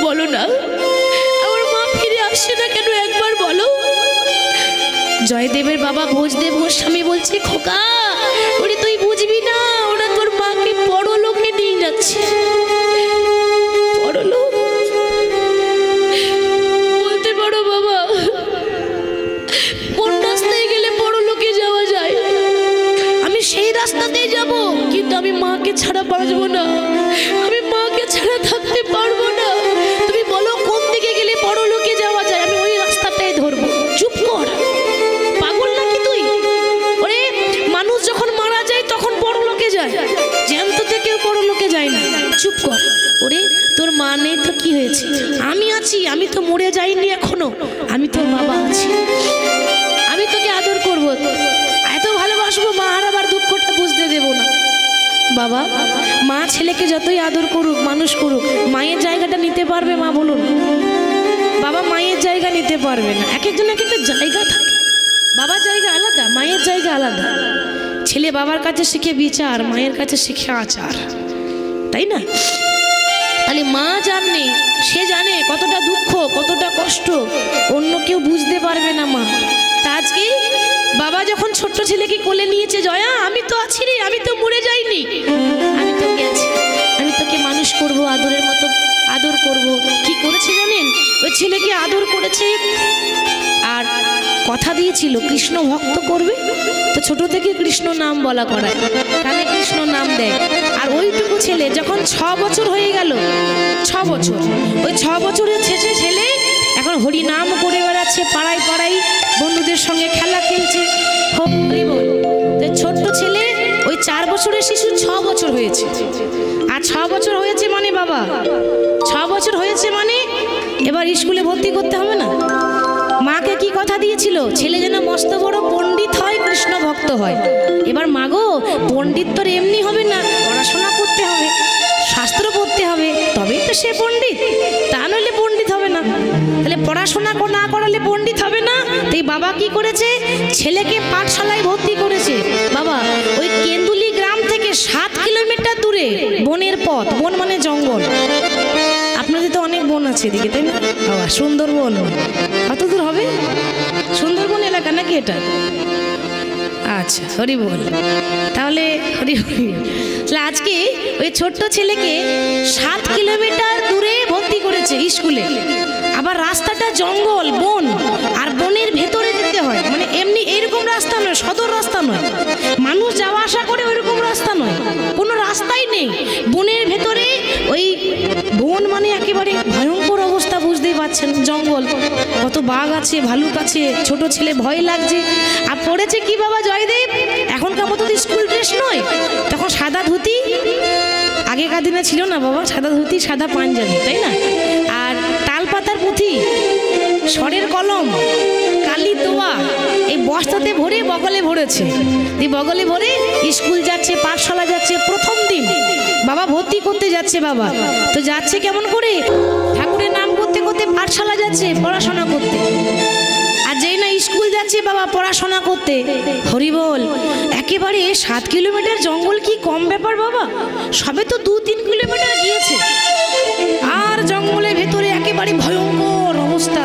বলো না, আমার মা ফিরে আসছে না কেন, একবার বলো। জয়দেবের বাবা ভোজদেব গোস্বামী বলছে, খোকা ওরে তুই বুঝবি না, ওরা তোর মাকে পরলোকে নিয়ে যাচ্ছে। পরলোক বলতে পারো বাবা, কোন রাস্তায় গেলে পরলোকে যাওয়া যায়? আমি সেই রাস্তাতেই যাব, কিন্তু আমি মাকে ছাড়া বাঁচবো না, আমি মাকে ছাড়া থাকতে পারবো না। তুমি বলো কোন দিকে গেলে পরলোকে যাওয়া যায়, আমি ওই রাস্তাটাই ধরবো। চুপ কর, পাগল নাকি তুই? ওরে, মানুষ যখন মারা যায় তখন পরলোকে যায়, জ্যান্ত থেকেও পরলোকে যায় না। চুপ কর। ওরে, তোর মা নেই তো কি হয়েছে? আমি আছি, আমি তো মরে যাইনি এখনো, আমি তোর বাবা আছি, আমি তোকে আদর করবো, এত ভালোবাসবো, মা হারাবার দুঃখটা বুঝতে দেবো না। বাবা, মা ছেলেকে যতই আদর করুক, মানুষ করুক, মায়ের জায়গাটা নিতে পারবে মা? বলুন বাবা, মায়ের জায়গা নিতে পারবে না। এক একজন এক একটা জায়গা থাকে, বাবার জায়গা আলাদা, মায়ের জায়গা আলাদা। ছেলে বাবার কাছে শিখে বিচার, মায়ের কাছে শিখে আচার, তাই না? তাহলে মা যার নেই সে জানে কতটা দুঃখ, কতটা কষ্ট, অন্য কেউ বুঝতে পারবে না মা। তা আজকে বাবা যখন ছোট্ট ছেলেকে কোলে নিয়েছে, জয়া আমি তো আছি রে, আমি তো মরে যাইনি, আমি তোকে আছি, আমি তোকে মানুষ করব, আদরের মতো আদর করব। কি করেছে জানেন? ওই ছেলেকে আদর করেছে আর কথা দিয়েছিল কৃষ্ণ ভক্ত করবে, তো ছোট থেকে কৃষ্ণ নাম বলা করায়, কানে কৃষ্ণ নাম দেয়। আর ওইটুকু ছেলে যখন 6 বছর হয়ে গেল, 6 বছর, ওই 6 বছরের শেষে ছেলে এখন হরি নাম করে বেড়াচ্ছে, পাড়ায় পাড়ায় বন্ধুদের সঙ্গে খেলা খেলছে। হরি বল। ছোট্ট ছেলে, ওই 4 বছরের শিশু 6 বছর হয়েছে। আর 6 বছর হয়েছে মানে বাবা, 6 বছর হয়েছে মানে এবার স্কুলে ভর্তি করতে হবে না? মাকে কি কথা দিয়েছিল? ছেলে যেন মস্ত বড় পণ্ডিত হয়, কৃষ্ণ ভক্ত হয়। এবার মাগো, পণ্ডিত তোর এমনি হবে না, পড়াশোনা করতে হবে, শাস্ত্র পড়তে হবে, তবেই তো সে পণ্ডিত, তা নইলে পণ্ডিত হবে না। তাহলে পড়াশোনা না করালে পণ্ডিত হবে না। তাই বাবা কি করেছে? ছেলেকে পাঠশালায় ভর্তি করেছে। বাবা, ওই কেন্দুলি গ্রাম থেকে 7 কিলোমিটার দূরে বনের পথ, বন মানে জঙ্গল, আপনাদের তো অনেক বন আছে এদিকে, তাই না? বাবা, সুন্দরবন কত দূর হবে? সুন্দরবন এলাকা নাকি এটা? আচ্ছা, হরি বল। তাহলে হরি হরি। আজকে ওই ছোট্ট ছেলেকে 7 কিলোমিটার দূরে ভর্তি করেছে স্কুলে। আবার রাস্তাটা জঙ্গল, বন, আর বনের ভেতরে যেতে হয়, মানে এমনি এরকম রাস্তা নয়, সদর রাস্তা নয়, মানুষ যাওয়া আসা করে ওইরকম রাস্তা নয়, কোনো রাস্তাই নেই, বনের ভেতরে। ওই বন মানে একেবারে ভয়ঙ্কর অবস্থা, বুঝতেই পারছেন, জঙ্গল, কত বাঘ আছে, ভালুক আছে। ছোট ছেলে ভয় লাগছে। আর পড়েছে কি বাবা জয়দেব? এখনকার মতো তো স্কুল ড্রেস নয়, তখন সাদা ধুতি, আগেকার দিনে ছিল না বাবা, সাদা ধুতি সাদা পাঞ্জাবি, তাই না? আর তাল পাতার পুঁথি, স্বরের কলম, কালি তোয়া, এই বস্তাতে ভরে বগলে ভরেছে। এই বগলে ভরে স্কুল যাচ্ছে, পাঠশালা যাচ্ছে। প্রথম দিন বাবা ভর্তি করতে যাচ্ছে। বাবা তো যাচ্ছে কেমন করে? ঠাকুরের নাম করতে করতে পাঠশালা যাচ্ছে পড়াশোনা করতে। আর যেই না স্কুল যাচ্ছে বাবা পড়াশোনা করতে। হরি বল। একেবারে 7 কিলোমিটার জঙ্গল কি কম ব্যাপার বাবা? সবে তো 2-3 কিলোমিটার গিয়েছে, আর জঙ্গলের ভেতরে একেবারে ভয়ঙ্কর অবস্থা।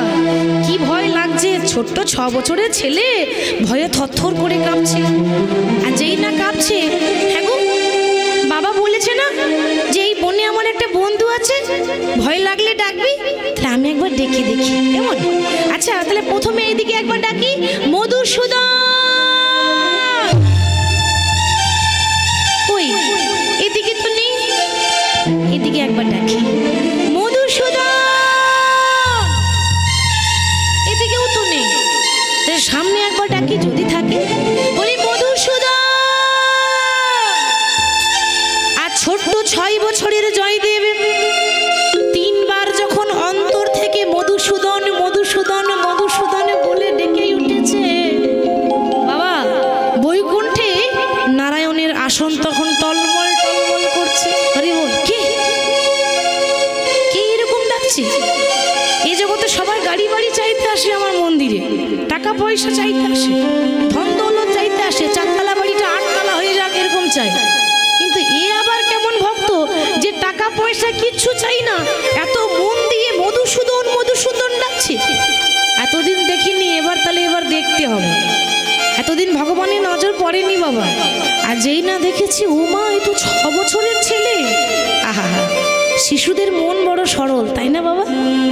কি ভয় লাগছে! ছোট্ট 6 বছরের ছেলে ভয়ে থরথর করে কাঁপছে। আর যেই না কাঁপছে, হ্যাঁ গো, বাবা বলেছে না যে এই বনে আমার একটা বন্ধু আছে, ভয় লাগলে ডাকবি। তাহলে আমি একবার ডেকে দেখি কেমন। আচ্ছা, তাহলে প্রথমে এইদিকে একবার ডাকি, মধুসূদন। কই, এদিকে তো নেই, এদিকে একবার ডাকি, মধুসূদন। দেখেছি এই জগতে সবাই গাড়ি বাড়ি চাইতে আসে আমার মন্দিরে, টাকা পয়সা চাইতে আসে, ধন দৌলত চাইতে আসে, চারতলা বাড়িটা আটতলা হয়ে যাক এরকম চাই। কিন্তু এ আবার কেমন ভক্ত যে টাকা পয়সা কিচ্ছু চাই না, এত মন দিয়ে মধুসূদন মধুসূদন ডাকছে। এতদিন দেখিনি, এবার তাহলে এবার দেখতে হবে। এতদিন ভগবানের নজর পড়েনি বাবা, আর যেই না দেখেছি উমা এ তো 6 বছরের ছেলে। আহা, শিশুদের মন বড় সরল, তাই না বাবা?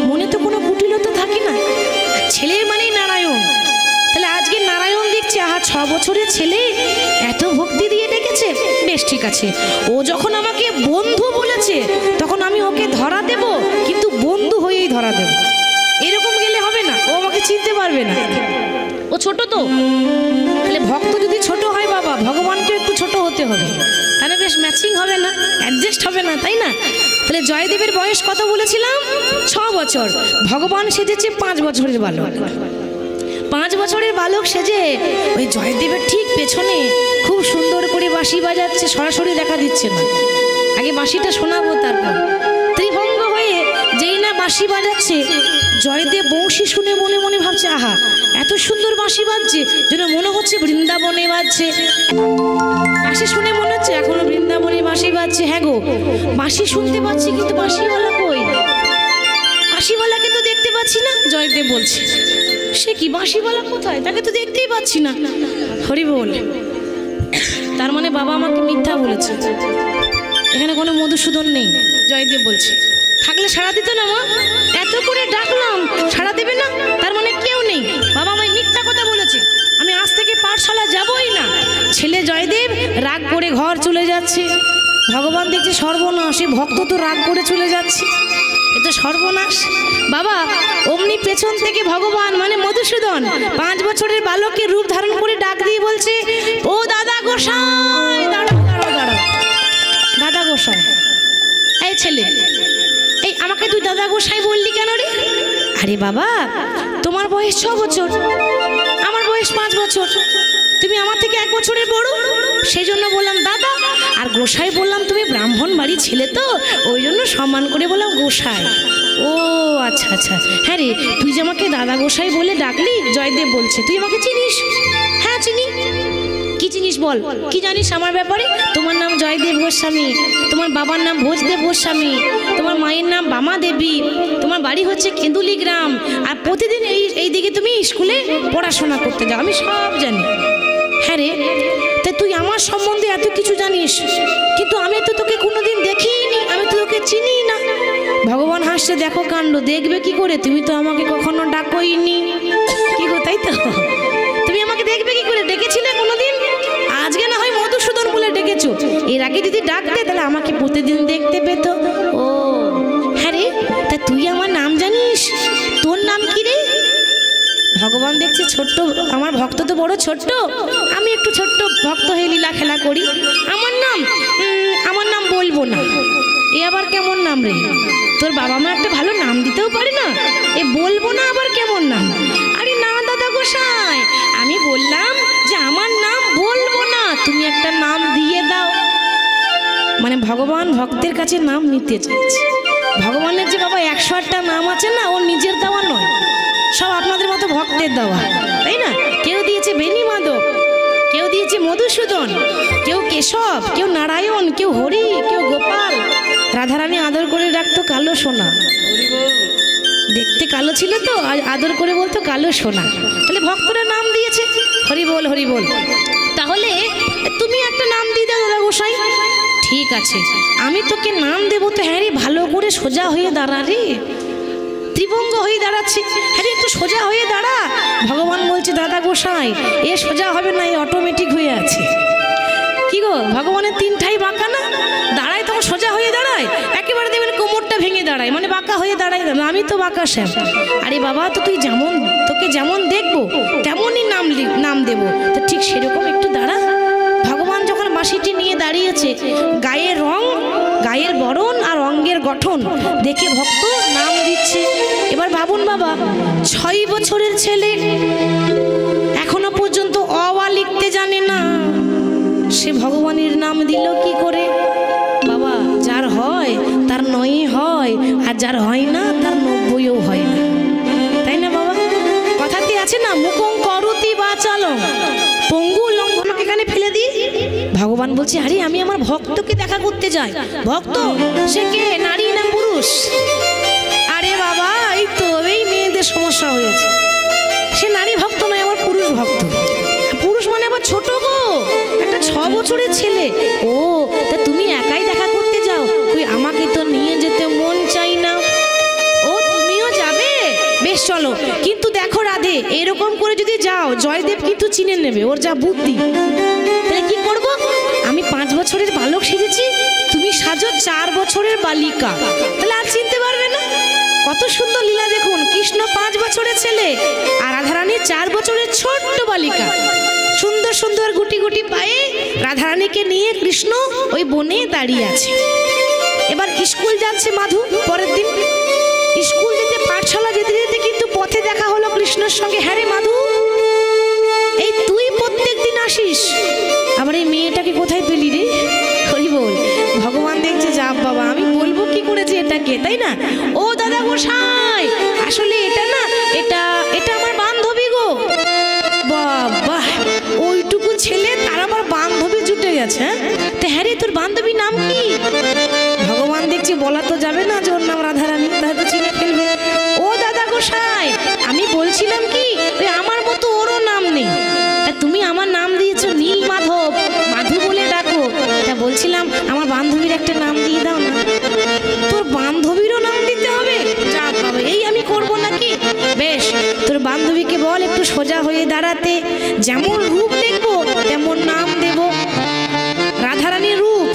মনে তো কোনো কুটিলতা থাকে না, ছেলে মানেই নারায়ণ। তাহলে আজকে নারায়ণ দেখছি, আহা 6 বছরের ছেলে এত ভক্তি দিয়ে ডেকেছে, বেশ ঠিক আছে। ও যখন আমাকে বন্ধু বলেছে তখন আমি ওকে ধরা দেব, কিন্তু বন্ধু হয়েই ধরা দেব। এরকম গেলে হবে না, ও আমাকে চিনতে পারবে না, ও ছোট তো। তাহলে ভক্ত যদি ছোট হয় বাবা, ভগবানকেও একটু ছোট হতে হবে, তাহলে বেশ ম্যাচিং হবে না, অ্যাডজাস্ট হবে না, তাই না? তাহলে জয়দেবের বয়স কত বলেছিলাম? 6 বছর। ভগবান সেজেছে 5 বছরের বালক। 5 বছরের বালক সেজে ওই জয়দেবের ঠিক পেছনে খুব সুন্দর করে বাঁশি বাজাচ্ছে, সরাসরি দেখা দিচ্ছে না, আগে বাঁশিটা শোনাবো তারপর। ত্রিভঙ্গ হয়ে যেই না বাঁশি বাজাচ্ছে, জয়দেব বংশী শুনে মনে মনে ভাবছে, আহা এত সুন্দর বাঁশি বাজছে, যেন মনে হচ্ছে বৃন্দাবনে বাজছে। বাঁশি শুনে মনে হচ্ছে এখনো বৃন্দাবনে বাঁশি বাজছে। হ্যাঁ গো, বাঁশি শুনতে পাচ্ছি, কিন্তু বাঁশিওয়ালা কই? বাঁশিওয়ালাকে তো দেখতে পাচ্ছি না। জয়দেব বলছে, সে কি বাঁশিওয়ালা কোথায়? তাকে তো দেখতেই পাচ্ছি না। হরি বল। তার মানে বাবা আমাকে মিথ্যা বলেছে, এখানে কোনো মধুসূদন নেই। জয়দেব বলছে, থাকলে সাড়া দিত না মা, এত করে ডাকলাম সাড়া দেবে না, তার মানে কেউ নেই। বাবা আমায় মিথ্যা কথা বলেছে, আমি আজ থেকে পাঠশালা যাবই না। ছেলে জয়দেব রাগ করে ঘর চলে যাচ্ছে। ভগবান দেখছে সর্বনাশ, এই ভক্ত তো রাগ করে চলে যাচ্ছে, এ তো সর্বনাশ। বাবা অমনি পেছন থেকে ভগবান মানে মধুসূদন 5 বছরের বালকের রূপ ধারণ করে ডাক দিয়ে বলছে, ও দাদা গোসাই, দাঁড়াও দাঁড়াও দাঁড়াও, দাদা গোসাই। এই ছেলে, এই আমাকে তুই দাদা গোসাই বললি কেন রে? আরে বাবা, তোমার বয়স 6 বছর, আমার বয়স 5 বছর, তুমি আমার থেকে 1 বছরের বড়, সেই জন্য বললাম দাদা। আর গোসাই বললাম তুমি ব্রাহ্মণ বাড়ির ছেলে তো, ওই জন্য সম্মান করে বললাম গোসাই। ও আচ্ছা আচ্ছা, হ্যাঁ রে, তুই যে আমাকে দাদা গোসাই বলে ডাকলি, জয়দেব বলছে তুই আমাকে চিনিস? হ্যাঁ চিনি। কি চিনিস বল, কি জানিস আমার ব্যাপারে? তোমার নাম জয়দেব গোস্বামী, তোমার বাবার নাম ভোজদেব গোস্বামী, তোমার মায়ের নাম বামা দেবী, তোমার বাড়ি হচ্ছে কেঁদুলি গ্রাম, আর প্রতিদিন এই দিকে তুমি স্কুলে পড়াশোনা করতে যাও, আমি সব জানি। হ্যাঁ রে, তা তুই আমার সম্বন্ধে এত কিছু জানিস, কিন্তু আমি তো তোকে কোনোদিন দেখিনি, আমি তো তোকে চিনি না। ভগবান হাসছে, দেখো কাণ্ড, দেখবে কি করে, তুমি তো আমাকে কখনো ডাকোইনি। কি গো, তাই তো? তুমি আমাকে দেখবে কি করে, ডেকেছিলে কোনোদিন? আজকে না হয় মধুসূদন বলে ডেকেছো, এর আগে যদি ডাকতে তাহলে আমাকে প্রতিদিন দেখতে পেত। ও হ্যাঁ রে, তা তুই আমার নাম জানিস? তোর নাম কি রে? ভগবান দেখছে ছোট্ট আমার ভক্ত তো বড় ছোট্ট, আমি একটু ছোট্ট ভক্ত হয়ে লীলা খেলা করি। আমার নাম বলবো না। এ আবার কেমন নাম রে? তোর বাবা মা একটা ভালো নাম দিতেও পারে না, এ বলবো না আবার কেমন নাম? আরে না দাদা গোসাই, আমি বললাম যে আমার নাম বলবো না, তুমি একটা নাম দিয়ে দাও। মানে ভগবান ভক্তের কাছে নাম নিতে চাইছে। ভগবানের যে বাবা 108টা নাম আছে না, ওর নিজের দেওয়া নয়, সব আপনাদের মতো ভক্তের দেওয়া, তাই না? কেউ দিয়েছে বেনি মাধব, কেউ দিয়েছে মধুসূদন, কেউ কেশব, কেউ নারায়ণ, কেউ হরি, কেউ গোপাল। রাধারানী আদর করে ডাকতো কালো সোনা, দেখতে কালো ছিল তো আদর করে বলতো কালো সোনা। তাহলে ভক্তরা নাম দিয়েছে, হরি বল হরি বল। তাহলে তুমি একটা নাম দিয়ে দাও দাদা গোসাই। ঠিক আছে, আমি তোকে নাম দেবো তো। হ্যাঁ রে, ভালো করে সোজা হয়ে দাঁড়া রে, ত্রিভঙ্গ হয়ে দাঁড়াচ্ছে, হ্যাঁ একটু সোজা হয়ে দাঁড়া। ভগবান বলছে দাদা গোসাই এ সোজা হবে না, এ অটোমেটিক হয়ে আছে। কি গো, ভগবানের 3 ঠাই বাঁকা না, দাঁড়ায় তখন সোজা হয়ে দাঁড়ায়, একেবারে দেবেন কোমরটা ভেঙে দাঁড়ায়, মানে বাঁকা হয়ে দাঁড়ায়। আমি তো বাঁকা শ্যাম। আরে বাবা, তো তুই যেমন, তোকে যেমন দেখবো তেমনই নাম দেবো, তো ঠিক সেরকম একটু দাঁড়া। ভগবান যখন বাঁশিটি নিয়ে দাঁড়িয়েছে, গায়ের রং, গায়ের বরণ আর অঙ্গের গঠন দেখে ভক্ত নাম দিচ্ছে। এবার ভাবুন বাবা, 6 বছরের ছেলে এখনো পর্যন্ত অ আ লিখতে জানে না, সে ভগবানের নাম দিল কি করে? বাবা, যার হয় তার নয় হয়। হয়, আর যার হয় না তার 90ও হয় না, তাই না বাবা? কথাতে আছে না, মুখং করতি বাচালং পঙ্গু লঙ্ঘনকে এখানে ফেলে দিই। ভগবান বলছে আরে আমি আমার ভক্তকে দেখা করতে যাই। ভক্ত সে কে, নারী না পুরুষ? আরে বাবা এই তো এই মেয়েদের সমস্যা হয়েছে, সে নারী ভক্ত নয়, আমার পুরুষ ভক্ত। পুরুষ মানে আবার ছোট গো, একটা 6 বছরের ছেলে। ও তা তুমি একাই দেখা করতে যাও? তুই আমাকে তো নিয়ে যেতে মন চাই না। ও তুমিও যাবে, বেশ চলো, কিন্তু দেখো রাধে এরকম করে যদি যাও জয়দেব কিন্তু চিনে নেবে, ওর যা বুদ্ধি। তাহলে কি করব? আমি 5 বছরের বালক সেজেছি, তুমি সাজো 4 বছরের বালিকা, তাহলে আর চিনতে পারবে না। কত সুন্দর লীলা দেখুন, কৃষ্ণ 5 বছরের ছেলে আর রাধারানী 4 বছরের ছোট্ট বালিকা। সুন্দর সুন্দর গুটি গুটি পায়ে রাধারানীকে নিয়ে কৃষ্ণ ওই বনে দাঁড়িয়ে আছে। এবার স্কুল যাচ্ছে মাধু, পরের দিন স্কুল যেতে, পাঠশালা যেতে যেতে কিন্তু পথে দেখা হলো কৃষ্ণের সঙ্গে। হ্যাঁ রে মাধু, এই তুই প্রত্যেক দিন আসিস, আবার এই মেয়েটাকে কোথায় পেলি রে? হরি বল। ভগবান দেখছে যা বাবা, আমি বলবো কি করেছে এটাকে, তাই না? ও দাদা গোসাই, আসলে এটা না, এটা এটা আমার বান্ধবী গো। বাবা, ওইটুকু ছেলে তার আবার বান্ধবী জুটে গেছে। তো হ্যাঁ রে, তোর বান্ধবীর নাম কি? ভগবান দেখছি বলা তো যাবে না যে ওর নাম রাধারানী, তাহলে তো চিনে ফেলবে। ও দাদা গোসাই, আমি বলছিলাম কি, ওই আমার মতো ওরও নাম নেই, তুমি আমার নাম দিয়েছো নীল মাধব, মাধু বলে ডাকো। তা বলছিলাম আমার বান্ধবীর একটা নাম দিয়ে দাও না। তোর বান্ধবীরও নাম দিতে হবে? যা বাবা, এই আমি করবো নাকি? বেশ, তোর বান্ধবীকে বল একটু সোজা হয়ে দাঁড়াতে, যেমন রূপ দেখবো তেমন নাম দেব। রাধারানীর রূপ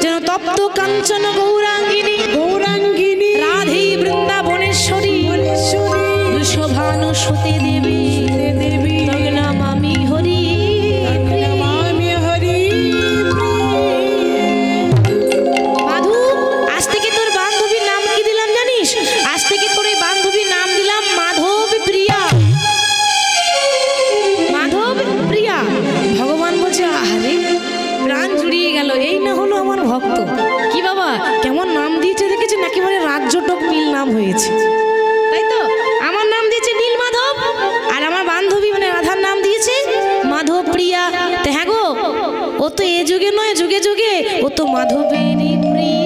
যেন তপ্ত কাঞ্চন গৌরাঙ্গিনী, গৌরাঙ্গিনী রাধে বৃন্দাবনেশ্বরী, বৃষভানুসুতে দেবী, দেবী নামামি হরি, নামামি হরি। মাধু, আজ থেকে তোর বান্ধবীর নাম কি দিলাম জানিস? আজ থেকে তোর এই বান্ধবীর নাম দিলাম মাধব প্রিয়া। মাধব প্রিয়া। ভগবান বলছে আরে প্রাণ জুড়িয়ে গেল, এই না হলো আমার ভক্ত। কি বাবা, কেমন নাম দিয়েছে দেখেছেন? একেবারে রাজ্যটক মিল নাম হয়েছে, তাই তো? আমার নাম দিয়েছে নীল মাধব, আর আমার বান্ধবী মানে রাধার নাম দিয়েছে মাধব প্রিয়া। তো হ্যাঁ গো, ও তো এ যুগে নয়, যুগে যুগে ও তো মাধবেরই প্রিয়া।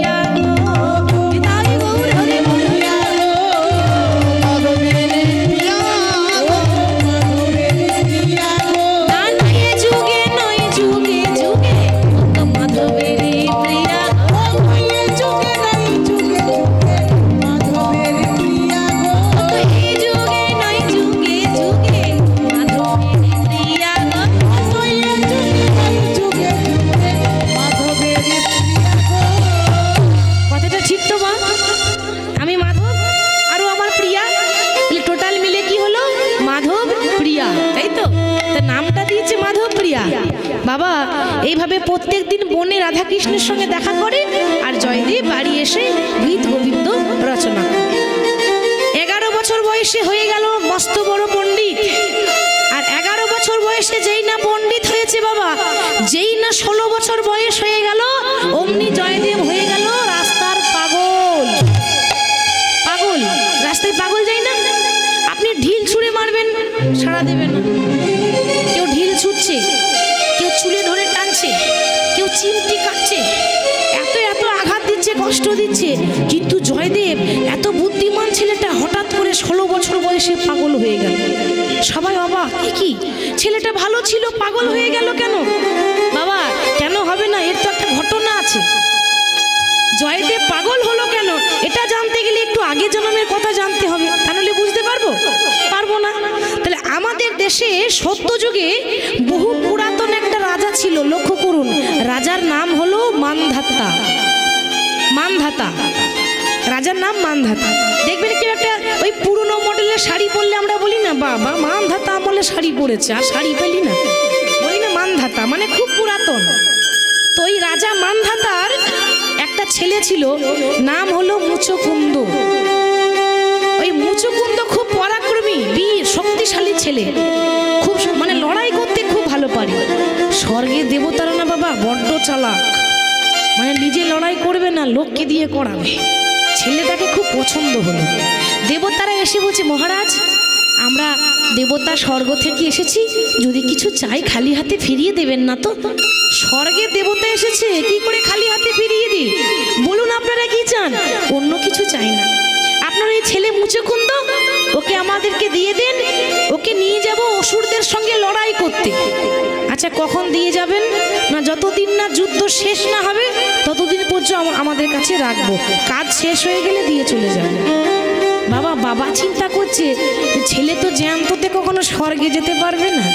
বাবা এইভাবে প্রত্যেক দিন বনে রাধা কৃষ্ণের সঙ্গে দেখা করে, আর জয়দেব বাড়ি এসে গীত গোবিন্দ রচনা করে। 11 বছর বয়সে হয়ে গেল মস্ত বড় পণ্ডিত। আর 11 বছর বয়সে যেই না পণ্ডিত হয়েছে বাবা, যেই না 16 বছর বয়স হয়ে গেল, অমনি জয়দেব হয়ে গেল রাস্তার পাগল। পাগল, রাস্তায় পাগল যাই না, আপনি ঢিল ছুঁড়ে মারবেন সাড়া দেবে না। কেউ ঢিল ছুটছে, কেউ চুলে ধরে টানছে, কেউ চিমটি কাটছে, এত এত আঘাত দিচ্ছে, কষ্ট দিচ্ছে, কিন্তু জয়দেব এত বুদ্ধিমান ছেলেটা হঠাৎ করে 16 বছর বয়সে পাগল হয়ে গেল। সবাই অবাক, কি ছেলেটা ভালো ছিল পাগল হয়ে গেল কেন? বাবা কেন হবে না, এর তো একটা ঘটনা আছে। জয়দেব পাগল হলো কেন এটা জানতে গেলে একটু আগে জন্মের কথা জানতে হবে, তাহলে বুঝতে পারবো না। তাহলে আমাদের দেশে সত্যযুগে বহু পুরাতন একটা রাজা ছিল, লক্ষ্য করুন, রাজার নাম হলো মানধাতা। মানধাতা, রাজার নাম মানধাতা। দেখবেন কেউ একটা ওই পুরনো মডেলের শাড়ি পরলে আমরা বলি না বাবা মানধাতা আমলে শাড়ি পরেছে, আর শাড়ি পেলি না, বলি না মানধাতা মানে খুব পুরাতন। তো ওই রাজা মানধাতার একটা ছেলে ছিল, নাম হলো মুচকুন্দ। ওই মুচকুন্দ খুব পরাক্রমী, বীর, শক্তিশালী ছেলে, খুব মানে লড়াই করতে খুব ভালো পারে। স্বর্গের দেবতারা না বাবা বড্ড চালাক, মানে নিজে লড়াই করবে না, লোককে দিয়ে করাবে। ছেলেটাকে খুব পছন্দ হলো। দেবতারা এসে বলছে, মহারাজ আমরা দেবতা স্বর্গ থেকে এসেছি, যদি কিছু চাই খালি হাতে ফিরিয়ে দেবেন না তো। স্বর্গের দেবতা এসেছে, কি করে খালি হাতে ফিরিয়ে দিই? বলুন আপনারা কি চান? অন্য কিছু চাই না, আপনার এই ছেলে মুচকুন্দ ওকে আমাদেরকে দিয়ে দেন, ওকে নিয়ে যাব অসুরদের সঙ্গে লড়াই করতে। আচ্ছা কখন দিয়ে যাবেন? না যতদিন না যুদ্ধ শেষ না হবে ততদিন পর্যন্ত আমাদের কাছে রাখবো, কাজ শেষ হয়ে গেলে দিয়ে চলে যাবে। বাবা চিন্তা করছে, ছেলে তো জ্যান্ততে কখনো স্বর্গে যেতে পারবে না।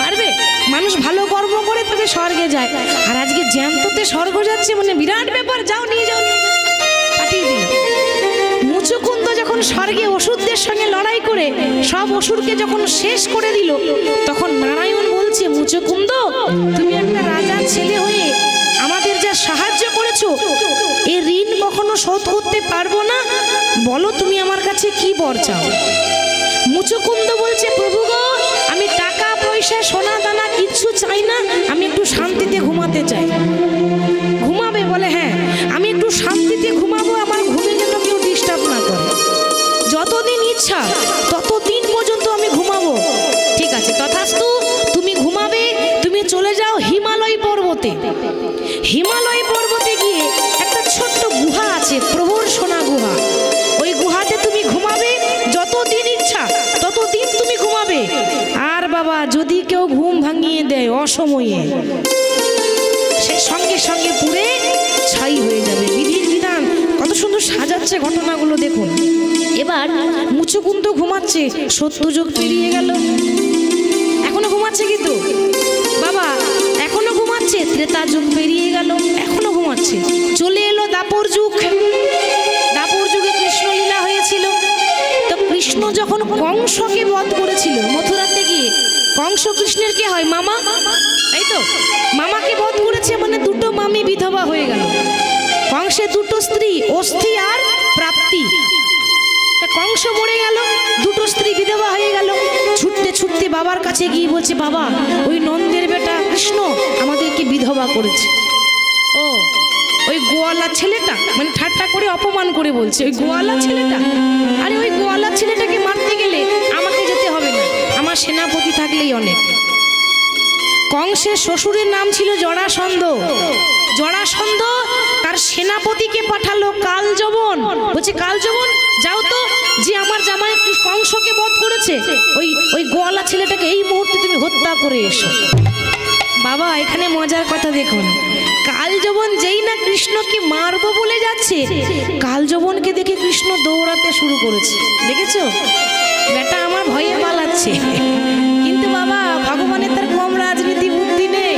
পারবে? মানুষ ভালো কর্ম করে তবে স্বর্গে যায়, আর আজকে জ্যান্ততে স্বর্গ যাচ্ছে মানে বিরাট ব্যাপার। যাও নিয়ে যাও, পাঠিয়ে দিল। মুচকুন্দ যখন স্বর্গে অসুরদের সঙ্গে লড়াই করে সব অসুরকে যখন শেষ করে দিল, তখন নারায়ণ বলছে, মুচকুন্দ তুমি একটা রাজার ছেলে হয়ে আমাদের যা সাহায্য করেছো, এই ঋণ কখনো শোধ করতে পারবো না, বলো তুমি আমার কাছে কি বর চাও? মুচকুন্দ বলছে, প্রভু গো আমি টাকা পয়সা সোনা দানা কিচ্ছু চাই না, আমি একটু শান্তিতে ঘুমাতে চাই। ঘুমাবে? বলে হ্যাঁ আমি একটু শান্তিতে ঘুমাবো, আমার ঘুমে যেন কেউ ডিস্টার্ব না করে, যতদিন ইচ্ছা ততদিন পর্যন্ত আমি ঘুমাবো। ঠিক আছে তথাস্তু, তুমি ঘুমাবে, তুমি চলে যাও হিমালয় পর্বতে। হিমালয় পর্বতে গিয়ে একটা ছোট্ট গুহা আছে, প্রহর সোনা গুহা, ওই গুহাতে তুমি ঘুমাবে, যতদিন ইচ্ছা ততদিন তুমি ঘুমাবে। আর বাবা যদি কেউ ঘুম ভাঙিয়ে দেয় অসময়ে, সে সঙ্গে সঙ্গে পুড়ে ছাই হয়ে যাবে। বিধির বিধান কত সুন্দর সাজাচ্ছে ঘটনাগুলো দেখুন। এবার মুচকুন্দ ঘুমাচ্ছে, সত্যযুগ পেরিয়ে গেল, এখনো ঘুমাচ্ছে কিন্তু বাবা, এখনো ঘুমাচ্ছে। ত্রেতা যুগ পেরিয়ে গেল, এখনো ঘুমাচ্ছে। চলে এলো দাপর যুগ। দাপর যুগে কৃষ্ণ লীলা হয়েছিল। তো কৃষ্ণ যখন কংসকে বধ করেছিল মথুরাতে গিয়ে, কংস কৃষ্ণের কে হয়? মামা, তাই তো? মামাকে বধ করেছে মানে দুটো মামি বিধবা হয়ে গেল। কংসের দুটো স্ত্রী, অস্থি আর প্রাপ্তি। তা কংস মরে গেল, দুটো স্ত্রী বিধবা হয়ে গেল। ছুটতে ছুটতে বাবার কাছে গিয়ে বলছে, বাবা ওই নন্দের বেটা কৃষ্ণ আমাদেরকে বিধবা করেছে। ও ওই গোয়ালা ছেলেটা, মানে ঠাট্টা করে অপমান করে বলছে, ওই গোয়ালা ছেলেটা? আরে ওই গোয়ালা ছেলেটাকে মারতে গেলে আমাকে যেতে হবে না, আমার সেনাপতি থাকলেই অনেক। কংসের শ্বশুরের নাম ছিল জরাসন্ধ। জরাসন্ধ তার সেনাপতিকে পাঠালো কালযবন, বলছে কালযবন যাও তো, যে আমার জামাই কংসকে বধ করেছে ওই গোয়ালা ছেলেটাকে এই মুহূর্তে তুমি হত্যা করে এসো। বাবা এখানে মজার কথা দেখুন, কালযবন যেই না কৃষ্ণকে মারবো বলে যাচ্ছে, কালযবনকে দেখে কৃষ্ণ দৌড়াতে শুরু করেছে। দেখেছো? বেটা আমার ভয়ে পালাচ্ছে। কিন্তু বাবা ভগবানের তার কম রাজনীতি বুদ্ধি নেই,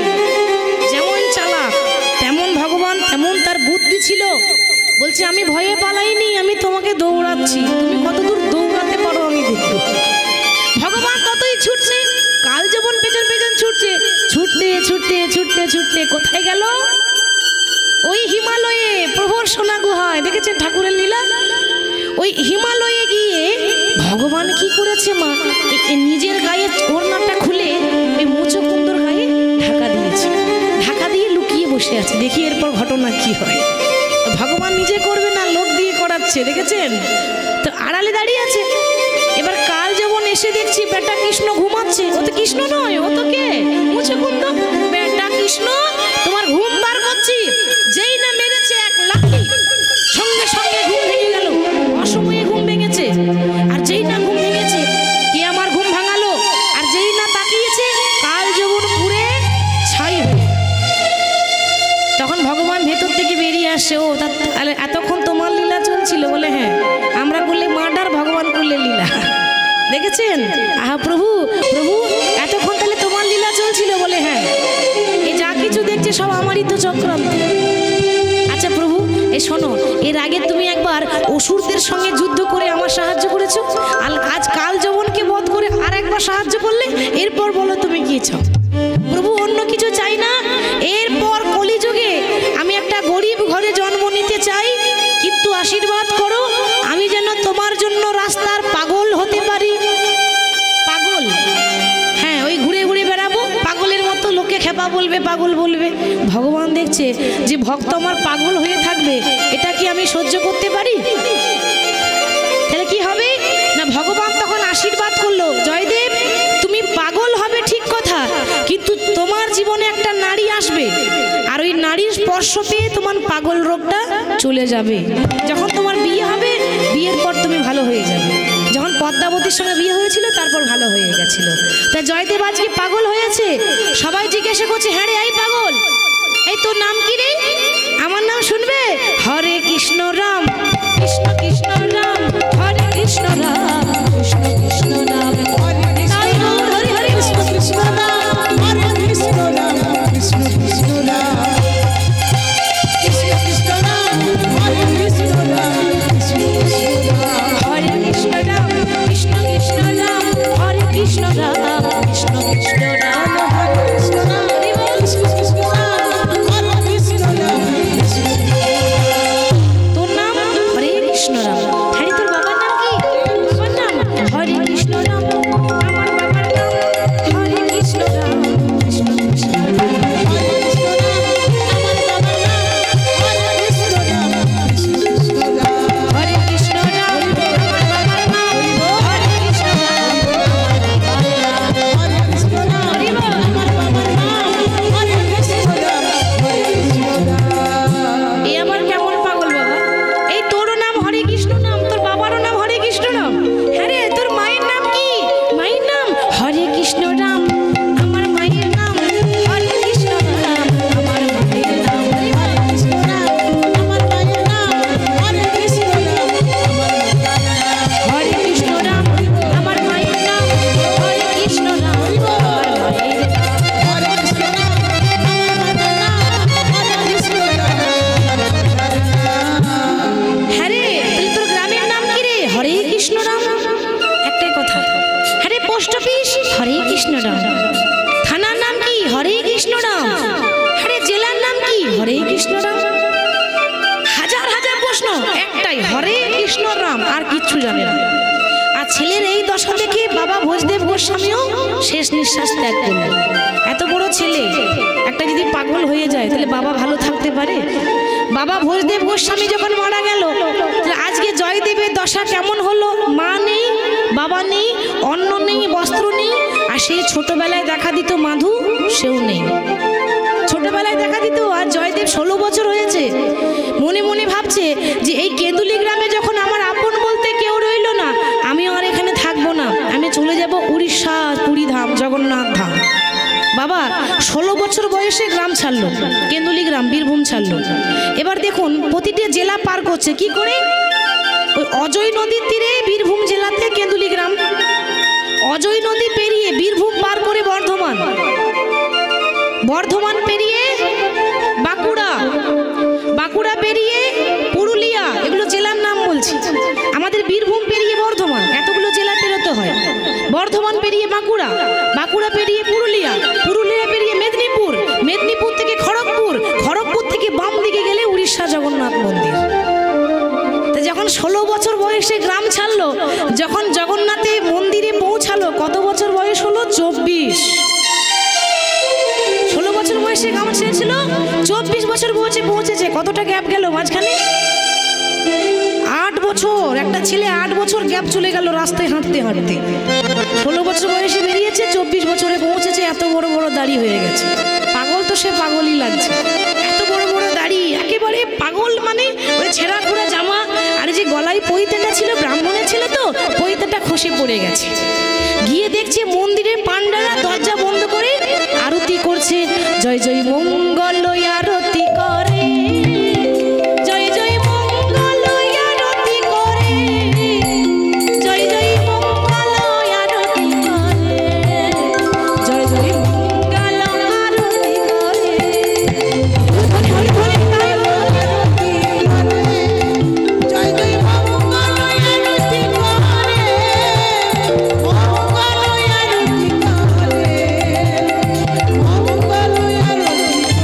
যেমন চালাক তেমন ভগবান, তেমন তার বুদ্ধি ছিল। বলছে আমি ভয়ে পালাইনি, আমি তোমাকে দৌড়াচ্ছি, তুমি কতদূর দৌড়াতে পারো আমি দেখব। ভগবান ততই ছুটছে, কালযবন পেছন পেছন ছুটছে, ছুটতে ছুটতে ছুটতে ছুটতে কোথায় গেল? ওই হিমালয়ে প্রহর সোনা গুহায়। দেখেছেন ঠাকুরের লীলা? ওই হিমালয়ে গিয়ে ভগবান কি করেছে মা, নিজের গায়ে ওড়নাটা খুলে এই মুচকুন্দর গায়ে ঢাকা দিয়েছে, ঢাকা দিয়ে লুকিয়ে বসে আছে। দেখি এরপর ঘটনা কি হয়। ভগবান নিজে করবে না, লোক দিয়ে করাচ্ছে। দেখেছেন তো? আড়ালে দাঁড়িয়ে আছে। এবার কালযবন এসে দেখছি বেটা কৃষ্ণ ঘুমাচ্ছে। ও তো কৃষ্ণ নয়, ও তো কে? মুচকুন্দ। বেটা কৃষ্ণ তোমার ঘুম বার করছি, যেই না মেরেছে এক লাথি, সঙ্গে সঙ্গে ঘুম ভেঙে গেল। অসময়ে ঘুম ভেঙেছে, আর যেই না ঘুম ভেঙেছে, কে আমার ঘুম ভাঙালো? আর যেই না তাকিয়েছে, কালযবন পুড়ে ছাই হয়ে। তখন ভগবান ভেতর থেকে বেরিয়ে আসে, ও তাহলে এতক্ষণ তোমার লীলা চলছিল? বলে হ্যাঁ, আমরা করলে মার্ডার, ভগবান করলে লীলা। দেখেছেন? আহা প্রভু, প্রভু এতক্ষণ তাহলে তোমার লীলা চলছিল? বলে হ্যাঁ, এই যা কিছু দেখছে সব আমারই তো চক্রান্ত। আচ্ছা প্রভু এই শোনো, এর আগে তুমি একবার অসুরদের সঙ্গে যুদ্ধ করে আমার সাহায্য করেছো, আর আজ কালযবনকে বধ করে আর একবার সাহায্য করলে, এরপর বলো তুমি কি চাও? প্রভু অন্য কিছু চাই না, এরপর কলিযুগে আমি একটা গরিব ঘরে জন্ম নিতে চাই, কিন্তু আশীর্বাদ করো আমি যেন তোমার জন্য রাস্তার পাগল হতে পারি। পাগল? হ্যাঁ, ওই ঘুরে ঘুরে বেড়াবো পাগলের মতো, লোকে খেপা বলবে, পাগল বলবে। ভগবান দেখছে যে ভক্ত আমার পাগল হয়ে থাকবে, আসবে, এটা কি আমি সহ্য করতে পারি? তাহলে কি হবে না, ভগবান তখন আশীর্বাদ করলো, জয়দেব তুমি পাগল হবে ঠিক কথা, কিন্তু তোমার জীবনে একটা নারী আসবে, আর ওই নারীর স্পর্শ পেয়ে তোমার পাগল রোগটা চলে যাবে। যখন তোমার বিয়ে হবে, বিয়ের পর তুমি ভালো হয়ে যাবে। যখন পদ্মাবতীর সঙ্গে বিয়ে হয়েছিল, তারপর ভালো হয়ে গেছিল। তা জয়দেব আজকে পাগল হয়েছে, সবাই জিজ্ঞাসা করছে, হ্যাঁ রে এই পাগল, এই তোর নাম কি রে? আমার নাম শুনবে, হরে কৃষ্ণ রাম কৃষ্ণ কৃষ্ণ রাম, হরে কৃষ্ণ রাম কৃষ্ণ কৃষ্ণ রাম, হরে হরে কৃষ্ণ কৃষ্ণ রাম, হরে কৃষ্ণ রাম কৃষ্ণ কৃষ্ণ রাম, কৃষ্ণ কৃষ্ণ রাম, হরে কৃষ্ণ রাম কৃষ্ণ কৃষ্ণ রাম, হরে কৃষ্ণ রাম কৃষ্ণ কৃষ্ণ রাম, হরে কৃষ্ণ রাম কৃষ্ণ কৃষ্ণ রাম, হরে কৃষ্ণ রাম কৃষ্ণ কৃষ্ণ রাম, হরে কৃষ্ণ রাম কৃষ্ণ। তোর নাম হরে কৃষ্ণ রাম, হ্যাঁ তোর বাবার নাম কি? বাবার নাম হরে কৃষ্ণ রাম, আমার বাবার নাম হরে কৃষ্ণ রাম কৃষ্ণ কৃষ্ণ রাম, হরে কৃষ্ণ রাম, আমার বাবার নাম হরে কৃষ্ণ রাম কৃষ্ণ কৃষ্ণ রাম, হরে কৃষ্ণ রাম, আমার বাবার নাম হরে কৃষ্ণ রাম, হরে কৃষ্ণ রাম, আমার বাবার নাম হরে কৃষ্ণ রাম, হরে কৃষ্ণ রাম। এই আবার কেমন পাগল বাবা? এই তোরও নাম হরে কৃষ্ণ নাম, তোর বাবারও নাম হরে কৃষ্ণ নাম, হ্যাঁ রে তোর মায়ের নাম কি? মায়ের নাম হরে কৃষ্ণ রাম, আমার মায়ের নাম হরে কৃষ্ণ রাম, আমার মায়ের নাম হরে কৃষ্ণ রাম, আমার মায়ের নাম হরে কৃষ্ণ রাম, হরে কৃষ্ণ রাম, আমার মায়ের নাম হরে কৃষ্ণ রাম, আমার মায়ের নাম হরে কৃষ্ণ রাম, আমার মায়ের নাম হরে কৃষ্ণ রাম। হ্যাঁ রে তাহলে তোর গ্রামের নাম কি রে? হরে কৃষ্ণ রাম। একটাই কথা, হ্যাঁ রে পোস্ট অফিস হরে কৃষ্ণ রাম, থানার নাম কি? হরে কৃষ্ণ রাম, হ্যাঁ রে জেলার নাম কি? হরে কৃষ্ণ রাম। হাজার হাজার প্রশ্ন, একটাই হরে কৃষ্ণ রাম, আর কিচ্ছু জানে না। আর ছেলের এই দশা দেখে বাবা ভোজদেব গোস্বামীও শেষ নিঃশ্বাস ত্যাগ করলেন। এত বড় ছেলে একটা যদি পাগল হয়ে যায়, তাহলে বাবা ভালো থাকতে পারে? বাবা ভোজদেব গোস্বামী যখন মারা গেল, তাহলে আজকে জয়দেবের দশা কেমন হলো? মা নেই, বাবা নেই, অন্ন নেই, বস্ত্র নেই, আর সে ছোটবেলায় দেখা দিত মাধু, সেও নেই। ছোটবেলায় দেখা দিত, আর জয়দেব 16 বছর হয়েছে। মনে মনে ভাবছে যে এই কেঁদুলি গ্রামে যখন আমার আপন বলতে কেউ রইল না, আমিও আর এখানে থাকবো না, আমি চলে যাব উড়িষ্যা, পুরীধাম, জগন্নাথ ধাম। বাবা 16 বছর বয়সে গ্রাম ছাড়লো, কেঁদুলি গ্রাম, বীরভূম ছাড়লো। এবার দেখুন প্রতিটি জেলা পার করছে কি করে? ওই অজয় নদীর তীরে বীরভূম জেলাতে কেঁদুলি গ্রাম, অজয় নদী পেরিয়ে বীরভূম পার করে বর্ধমান, বর্ধমান পেরিয়ে বাঁকুড়া, বাঁকুড়া পেরিয়ে পুরুলিয়া, এগুলো জেলার নাম বলছি। আমাদের বীরভূম পেরিয়ে বর্ধমান, এতগুলো জেলা পেরোতে হয়। বর্ধমান পেরিয়ে বাঁকুড়া, বাঁকুড়া পেরিয়ে পুরুলিয়া, পুরুলিয়া পেরিয়ে মেদিনীপুর, মেদিনীপুর থেকে খড়গপুর, খড়গপুর থেকে বাম দিকে গেলে উড়িষ্যা জগন্নাথ মন্দির। তো যখন 16 বছর বয়সে গ্রাম ছাড়লো, যখন জগন্নাথে মন্দিরে পৌঁছালো, কত বছর বয়স হলো? 24। 16 বছর বয়সে গ্রাম ছেড়েছিল, 24 বছর বয়সে পৌঁছেছে। কতটা গ্যাপ গেল মাঝখানে? 8 বছর। একটা ছেলে 8 বছর গ্যাপ চলে গেল রাস্তায় হাঁটতে হাঁটতে। 16 বছর বয়সে বেরিয়েছে, 24 বছরে পৌঁছেছে, এত বড় বড় দাড়ি হয়ে গেছে। পাগল তো সে পাগলই লাগছে, এত বড় বড় দাড়ি, একেবারে পাগল। মানে ওই ছেঁড়া খোড়া জামা, আর যে গলায় পৈতেটা ছিল, ব্রাহ্মণের ছিল তো, পৈতেটা খসে পড়ে গেছে। গিয়ে দেখছে মন্দিরের পান্ডারা দরজা বন্ধ করে আরতি করছে, জয় জয় মঙ্গল আরতি করে, জয় জয় মঙ্গল আরতি করে, জয় জয় মঙ্গল আরতি করে, জয় জয় মঙ্গল আরতি করে, হরি হরি তাই আরতি করে, জয় জয় মঙ্গল আরতি করে, মঙ্গল আরতি করে, মঙ্গল আরতি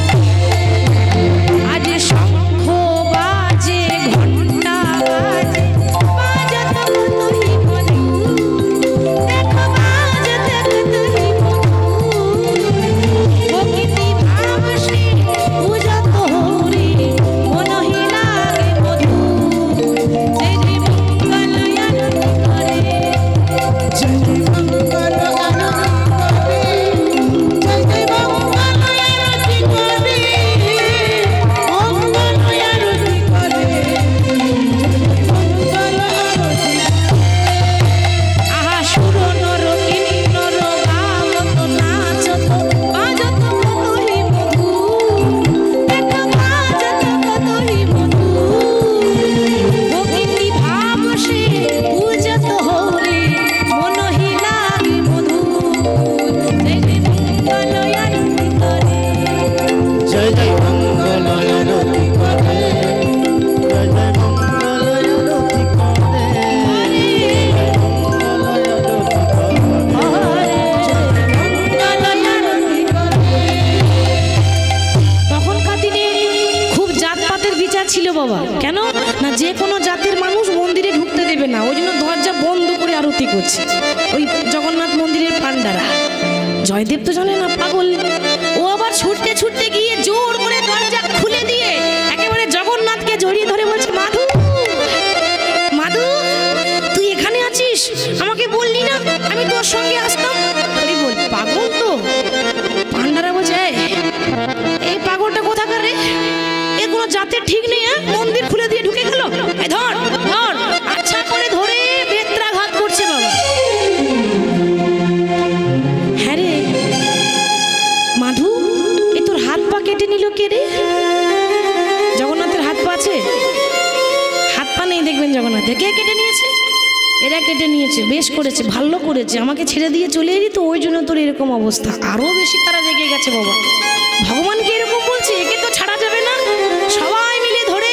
ভক্তি করছে ওই জগন্নাথ মন্দিরের পাণ্ডারা। জয়দেব তো জানে না পাগল, ও আবার ছুটতে ছুটতে গিয়ে জোর করে দরজা খুলে দিয়ে একেবারে জগন্নাথকে জড়িয়ে ধরে বলছে, মাধু মাধু তুই এখানে আছিস, আমাকে বললি না আমি তোর সঙ্গে আসতাম। আরে বল পাগল তো। পাণ্ডারা বলছে, এই পাগলটা কোথাকার রে, এর কোনো জাতের ঠিক নেই, মন্দির খুলে দিয়ে ঢুকে গেল, ধর ধর। আচ্ছা করে ধরে বেত্রাঘাত করছে বাবা। হ্যাঁ রে মাধু, এ তোর হাত পা কেটে নিল কে রে? জগন্নাথের হাত পা আছে? হাত পা নেই দেখবেন জগন্নাথের। কে কেটে নিয়েছে? এরা কেটে নিয়েছে। বেশ করেছে, ভালো করেছে, আমাকে ছেড়ে দিয়ে চলে এলি তো ওই জন্য তোর এরকম অবস্থা। আরো বেশি তারা রেগে গেছে বাবা। ভগবানকে এরকম বলছে, একে তো ছাড়া যাবে না। সবাই মিলে ধরে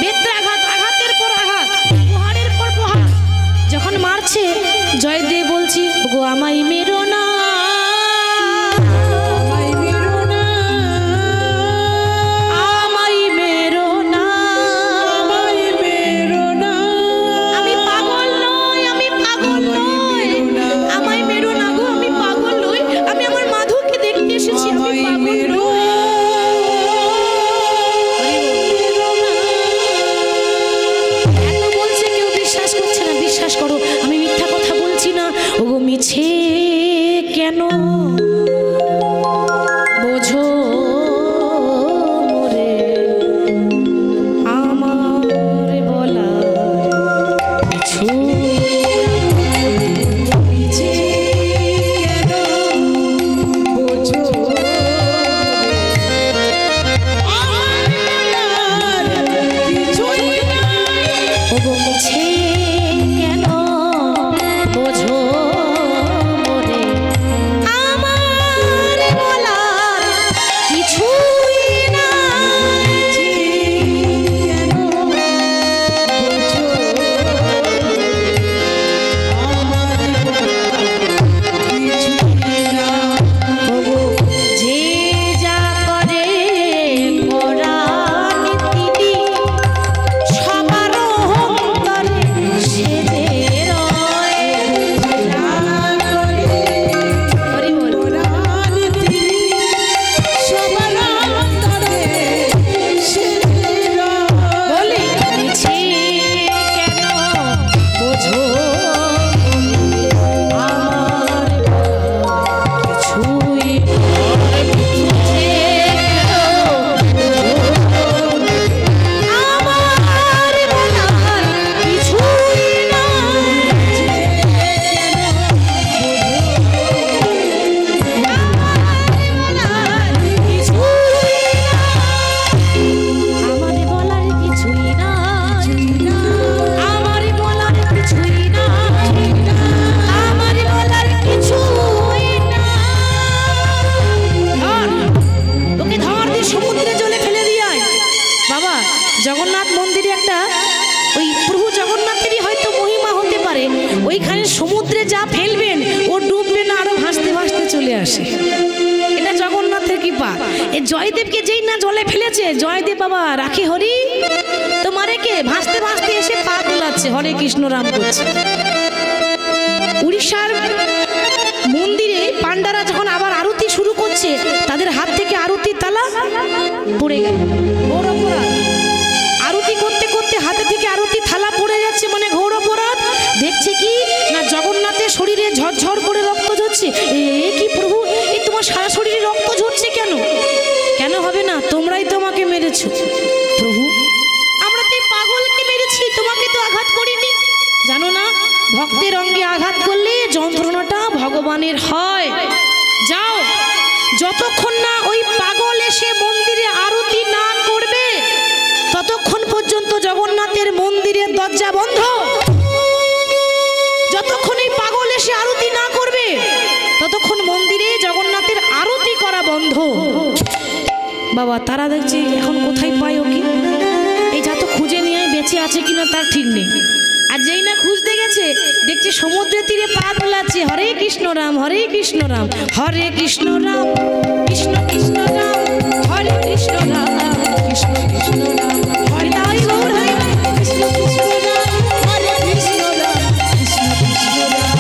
বেত্রাঘাত, আঘাতের পর আঘাত, প্রহারের পর প্রহার যখন মারছে, জয়দেব বলছি, গো আমায় মেরো না, কেন বোঝো মোরে আমার বলা কিছু, কেন বোঝো আমার কিছুই ওগো মিছে কেন বোঝো জগন্নাথ মন্দিরে একটা ওই প্রভু জগন্নাথেরই হয়তো মহিমা হতে পারে, ওইখানে সমুদ্রে যা ফেলবেন ও ডুববে না, আরো ভাসতে ভাসতে চলে আসে। এটা জগন্নাথের কৃপা। এই জয়দেবকে যেই না জলে ফেলেছে, জয়দেব বাবা রাখি হরি তোমারে কে ভাসতে ভাসতে এসে পা তোলাচ্ছে, হরে কৃষ্ণ রাম করছে। উড়িষ্যার মন্দিরে পাণ্ডারা যখন আবার আরতি শুরু করছে, তাদের হাত থেকে আরতি তালা পড়ে গেল। ঘোর অপরাধ। আরতি করতে করতে হাতে থেকে আরতি থালা পড়ে যাচ্ছে, মানে ঘোর অপরাধ। দেখছে কি না জগন্নাথের শরীরে ঝরঝর করে রক্ত ঝরছে। এ কি প্রভু, এই তোমার সারা শরীরে রক্ত ঝরছে কেন? কেন হবে না, তোমরাই তো আমাকে মেরেছো। প্রভু আমরা তো এই পাগলকে মেরেছি, তোমাকে তো আঘাত করিনি। জানো না ভক্তের অঙ্গে আঘাত করলে যন্ত্রণাটা ভগবানের হয়। যাও, যতক্ষণ না ওই পাগল এসে মন্দিরে আরতি না করবে ততক্ষণ পর্যন্ত জগন্নাথের মন্দিরের দরজা বন্ধ। যতক্ষণ এই পাগল এসে আরতি না করবে ততক্ষণ মন্দিরে জগন্নাথের আরতি করা বন্ধ। বাবা তারা দেখছি এখন কোথায় পায় ও কি, এই যা তো খুঁজে নিয়ে বেঁচে আছে কিনা তার ঠিক নেই। আর যেই না খুঁজতে গেছে দেখছি সমুদ্রের তীরে পা তোলাচ্ছে, হরে কৃষ্ণ রাম হরে কৃষ্ণ রাম, হরে কৃষ্ণ রাম কৃষ্ণ কৃষ্ণ রাম, হরে কৃষ্ণ রাম কৃষ্ণ কৃষ্ণ রাম, হরে কৃষ্ণ রাম কৃষ্ণ কৃষ্ণ রাম, হরে কৃষ্ণ রাম কৃষ্ণ কৃষ্ণ রাম।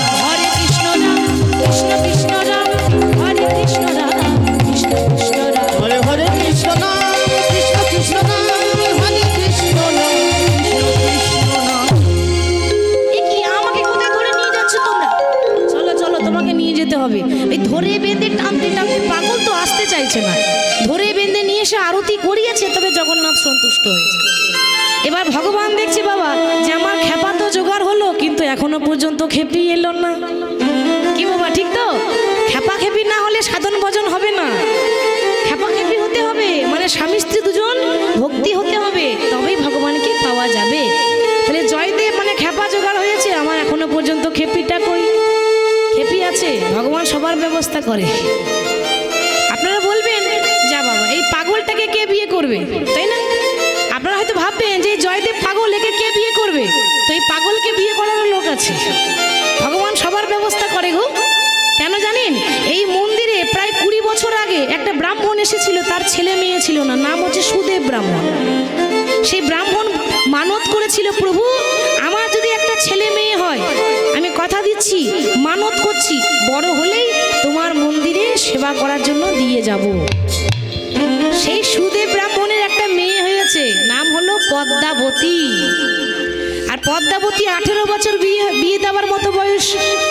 সন্তুষ্ট হয়েছে। এবার ভগবান দেখছে বাবা যে আমার খেপা তো জোগাড় হলো, কিন্তু এখনো পর্যন্ত খেপি এলো না। কি বাবা ঠিক তো? খেপা খেপি না হলে সাধন ভজন হবে না, খেপা খেপি হতে হবে, মানে স্বামী স্ত্রী দুজন ভক্তি হতে হবে, তবেই ভগবানকে পাওয়া যাবে। তাহলে জয়দেব মানে খেপা জোগাড় হয়েছে, আমার এখনো পর্যন্ত খেপিটা কই? খেপি আছে, ভগবান সবার ব্যবস্থা করে। আপনারা বলবেন যা বাবা এই পাগলটাকে কে বিয়ে করবে, তাই না? আপনারা হয়তো ভাববেন যে জয়দেব পাগল, একে কে বিয়ে করবে? তো এই পাগলকে বিয়ে করার লোক আছে, ভগবান সবার ব্যবস্থা করে গো। কেন জানেন? এই মন্দিরে প্রায় 20 বছর আগে একটা ব্রাহ্মণ এসেছিল, তার ছেলে মেয়ে ছিল না, নাম হচ্ছে সুদেব ব্রাহ্মণ। সেই ব্রাহ্মণ মানত করেছিল, প্রভু আমার যদি একটা ছেলে মেয়ে হয়, আমি কথা দিচ্ছি, মানত করছি, বড় হলেই তোমার মন্দিরে সেবা করার জন্য দিয়ে যাব। সেই সুদেব ব্রাহ্মণের একটা মেয়ে হয়েছে, নাম হলো পদ্মাবতী। আর পদ্মাবতী 18 বছর বিয়ে দেওয়ার মতো বয়স,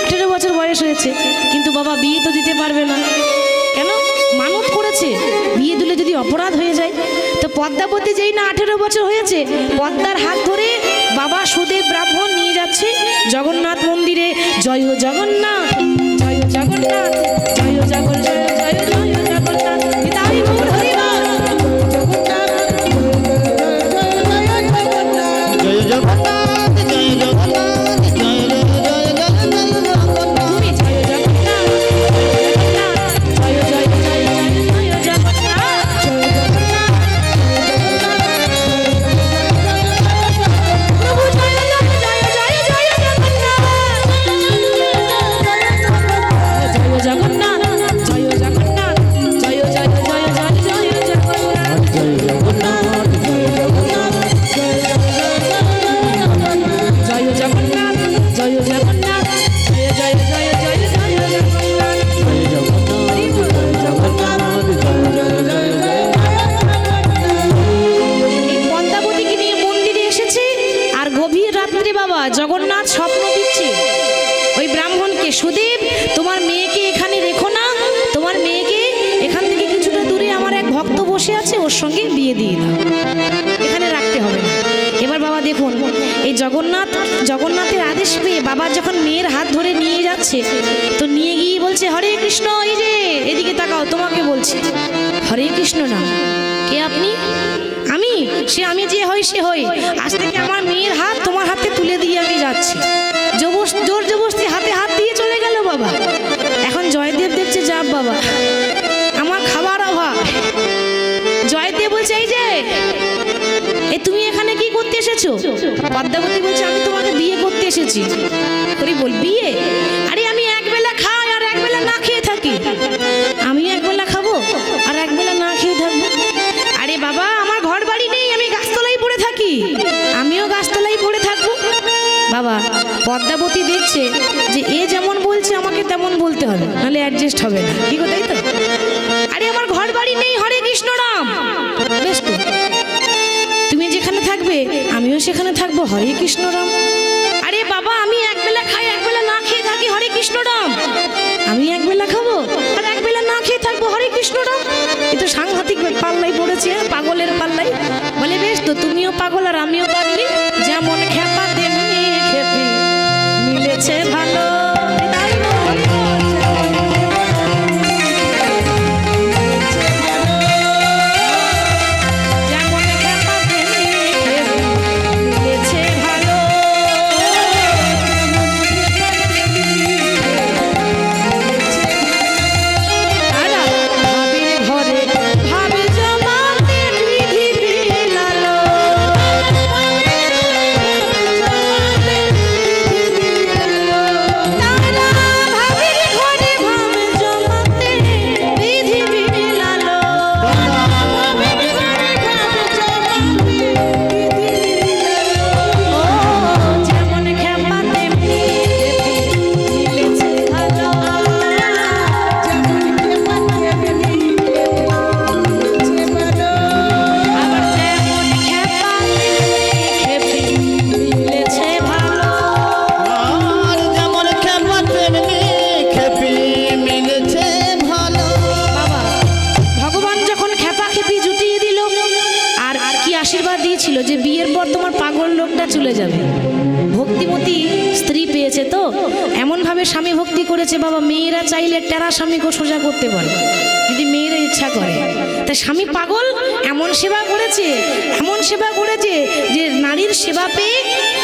18 বছর বয়স হয়েছে, কিন্তু বাবা বিয়ে তো দিতে পারবে না। কেন? মানত করেছে, বিয়ে দিলে যদি অপরাধ হয়ে যায়। তো পদ্মাবতী যেই না 18 বছর হয়েছে, পদ্মার হাত ধরে বাবা সুদেব ব্রাহ্মণ নিয়ে যাচ্ছে জগন্নাথ মন্দিরে। জয় জগন্নাথ, জয় জগন্নাথ, জয় জগন্নাথ, জয় জয় জগন্নাথ, নিতাই গৌর হরি বল। জয় জগন্নাথ, জয় জগন্নাথ, জয় জয় জয় জগন্নাথ। তুমি জয় জগন্নাথ, জয় জয় জয় জয় জগন্নাথ, প্রভু জয় জয় জয় জয় জয় জগন্নাথ, জয় জগন্নাথ, জয় জগন্নাথ, জয় জয় জয় জয় জয় জগন্নাথ, জয় জগন্নাথ, জয় জগন্নাথ, জয় জগন্নাথ, জয় জগন্নাথ, জয় জয় জয় জয় জয় জগন্নাথ। জয় জগন্নাথ, জয় জয় জয়। এই পদ্মাবতীকে নিয়ে মন্দিরে এসেছে, আর গভীর রাত্রে বাবা জগন্নাথ স্বপ্ন দিচ্ছে ওই ব্রাহ্মণকে, সুদেব তোমার মেয়েকে এখানে রেখো না, তোমার মেয়েকে এখান থেকে কিছুটা দূরে আমার এক ভক্ত বসে আছে, ওর সঙ্গে বিয়ে দিয়ে দাও, এখানে রাখতে হবে না। এবার বাবা দেখুন, এই জগন্নাথের আদেশ পেয়ে বাবা যখন মেয়ের হাত ধরে নিয়ে যাচ্ছে, তো নিয়ে গিয়ে বলছে হরে কৃষ্ণ, এই যে এদিকে তাকাও, তোমাকে বলছি হরে কৃষ্ণ নাম। কে আপনি? আমি? সে আমি যে হই সে হই, আজ থেকে আমার মেয়ের হাত তোমার হাতে তুলে দিয়ে আমি যাচ্ছি। জোর জবরদস্তি হাতে হাত দিয়ে চলে গেল বাবা। এখন জয়দেব দেখছে যা বাবা আমার খাবার অভাব। জয়দেব বলছে এই যে তুমি এখানে কি করতে এসেছো? পদ্মাবতী বলছে আমি তোমাকে বিয়ে করতে এসেছি। হরি বল, বিয়ে? আরে আমি একবেলা খাই আর একবেলা না খেয়ে থাকি। আমি একবেলা খাবো আর একবেলা না খেয়ে থাকবো? আরে বাবা আমার ঘর বাড়ি নেই, আমি গাছতলায় পড়ে থাকি, আমিও গাছতলায় পড়ে থাকবো। বাবা পদ্মাবতী দেখছে যে এ যেমন বলছে আমাকে তেমন বলতে হবে, নাহলে অ্যাডজাস্ট হবে না। কি গো, তাই তো? আরে আমার ঘর বাড়ি নেই, হরে কৃষ্ণ নাম। বেশ তো, তুমি যেখানে থাকবে আমিও সেখানে থাকবো, হরে কৃষ্ণ রাম। আরে বাবা আমি একবেলা খাই একবেলা না খেয়ে থাকি, হরে কৃষ্ণ রাম। আমি একবেলা খাবো আর একবেলা না খেয়ে থাকবো, হরে কৃষ্ণ রাম। এ তো সাংঘাতিক পাল্লাই পড়েছে, পাগলের পাল্লাই। বলে বেশ তো, তুমিও পাগল আর আমিও পাগলি, যেমন খেপা তেমনি খেপি, মিলেছে ভালো। এমনভাবে স্বামী ভক্তি করেছে বাবা, মেয়েরা চাইলে টেরা স্বামীকেও সোজা করতে পারে যদি মেয়েরা ইচ্ছা করে। তা স্বামী পাগল এমন সেবা করেছে, এমন সেবা করেছে যে নারীর সেবা পেয়ে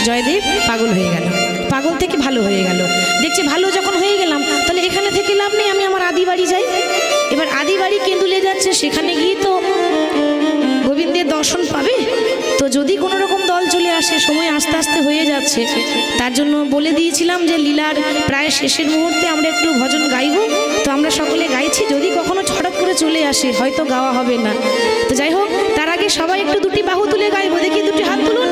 জয়দেব পাগল হয়ে গেল, পাগল থেকে ভালো হয়ে গেল। দেখছি ভালো যখন হয়ে গেলাম তাহলে এখানে থেকে লাভ নেই, আমি আমার আদি বাড়ি যাই। এবার আদি বাড়ি কেঁদুলে যাচ্ছে, সেখানে গিয়ে তো গোবিন্দের দর্শন পাবে। তো যদি কোনো রকম দল চলে আসে, সময় আস্তে আস্তে হয়ে যাচ্ছে, তার জন্য বলে দিয়েছিলাম যে লীলার প্রায় শেষের মুহূর্তে আমরা একটু ভজন গাইব। তো আমরা সকলে গাইছি, যদি কখনো হঠাৎ করে চলে আসে হয়তো গাওয়া হবে না। তো যাই হোক, তার আগে সবাই একটু দুটি বাহু তুলে গাইবো, দেখি দুটি হাত তুলুন।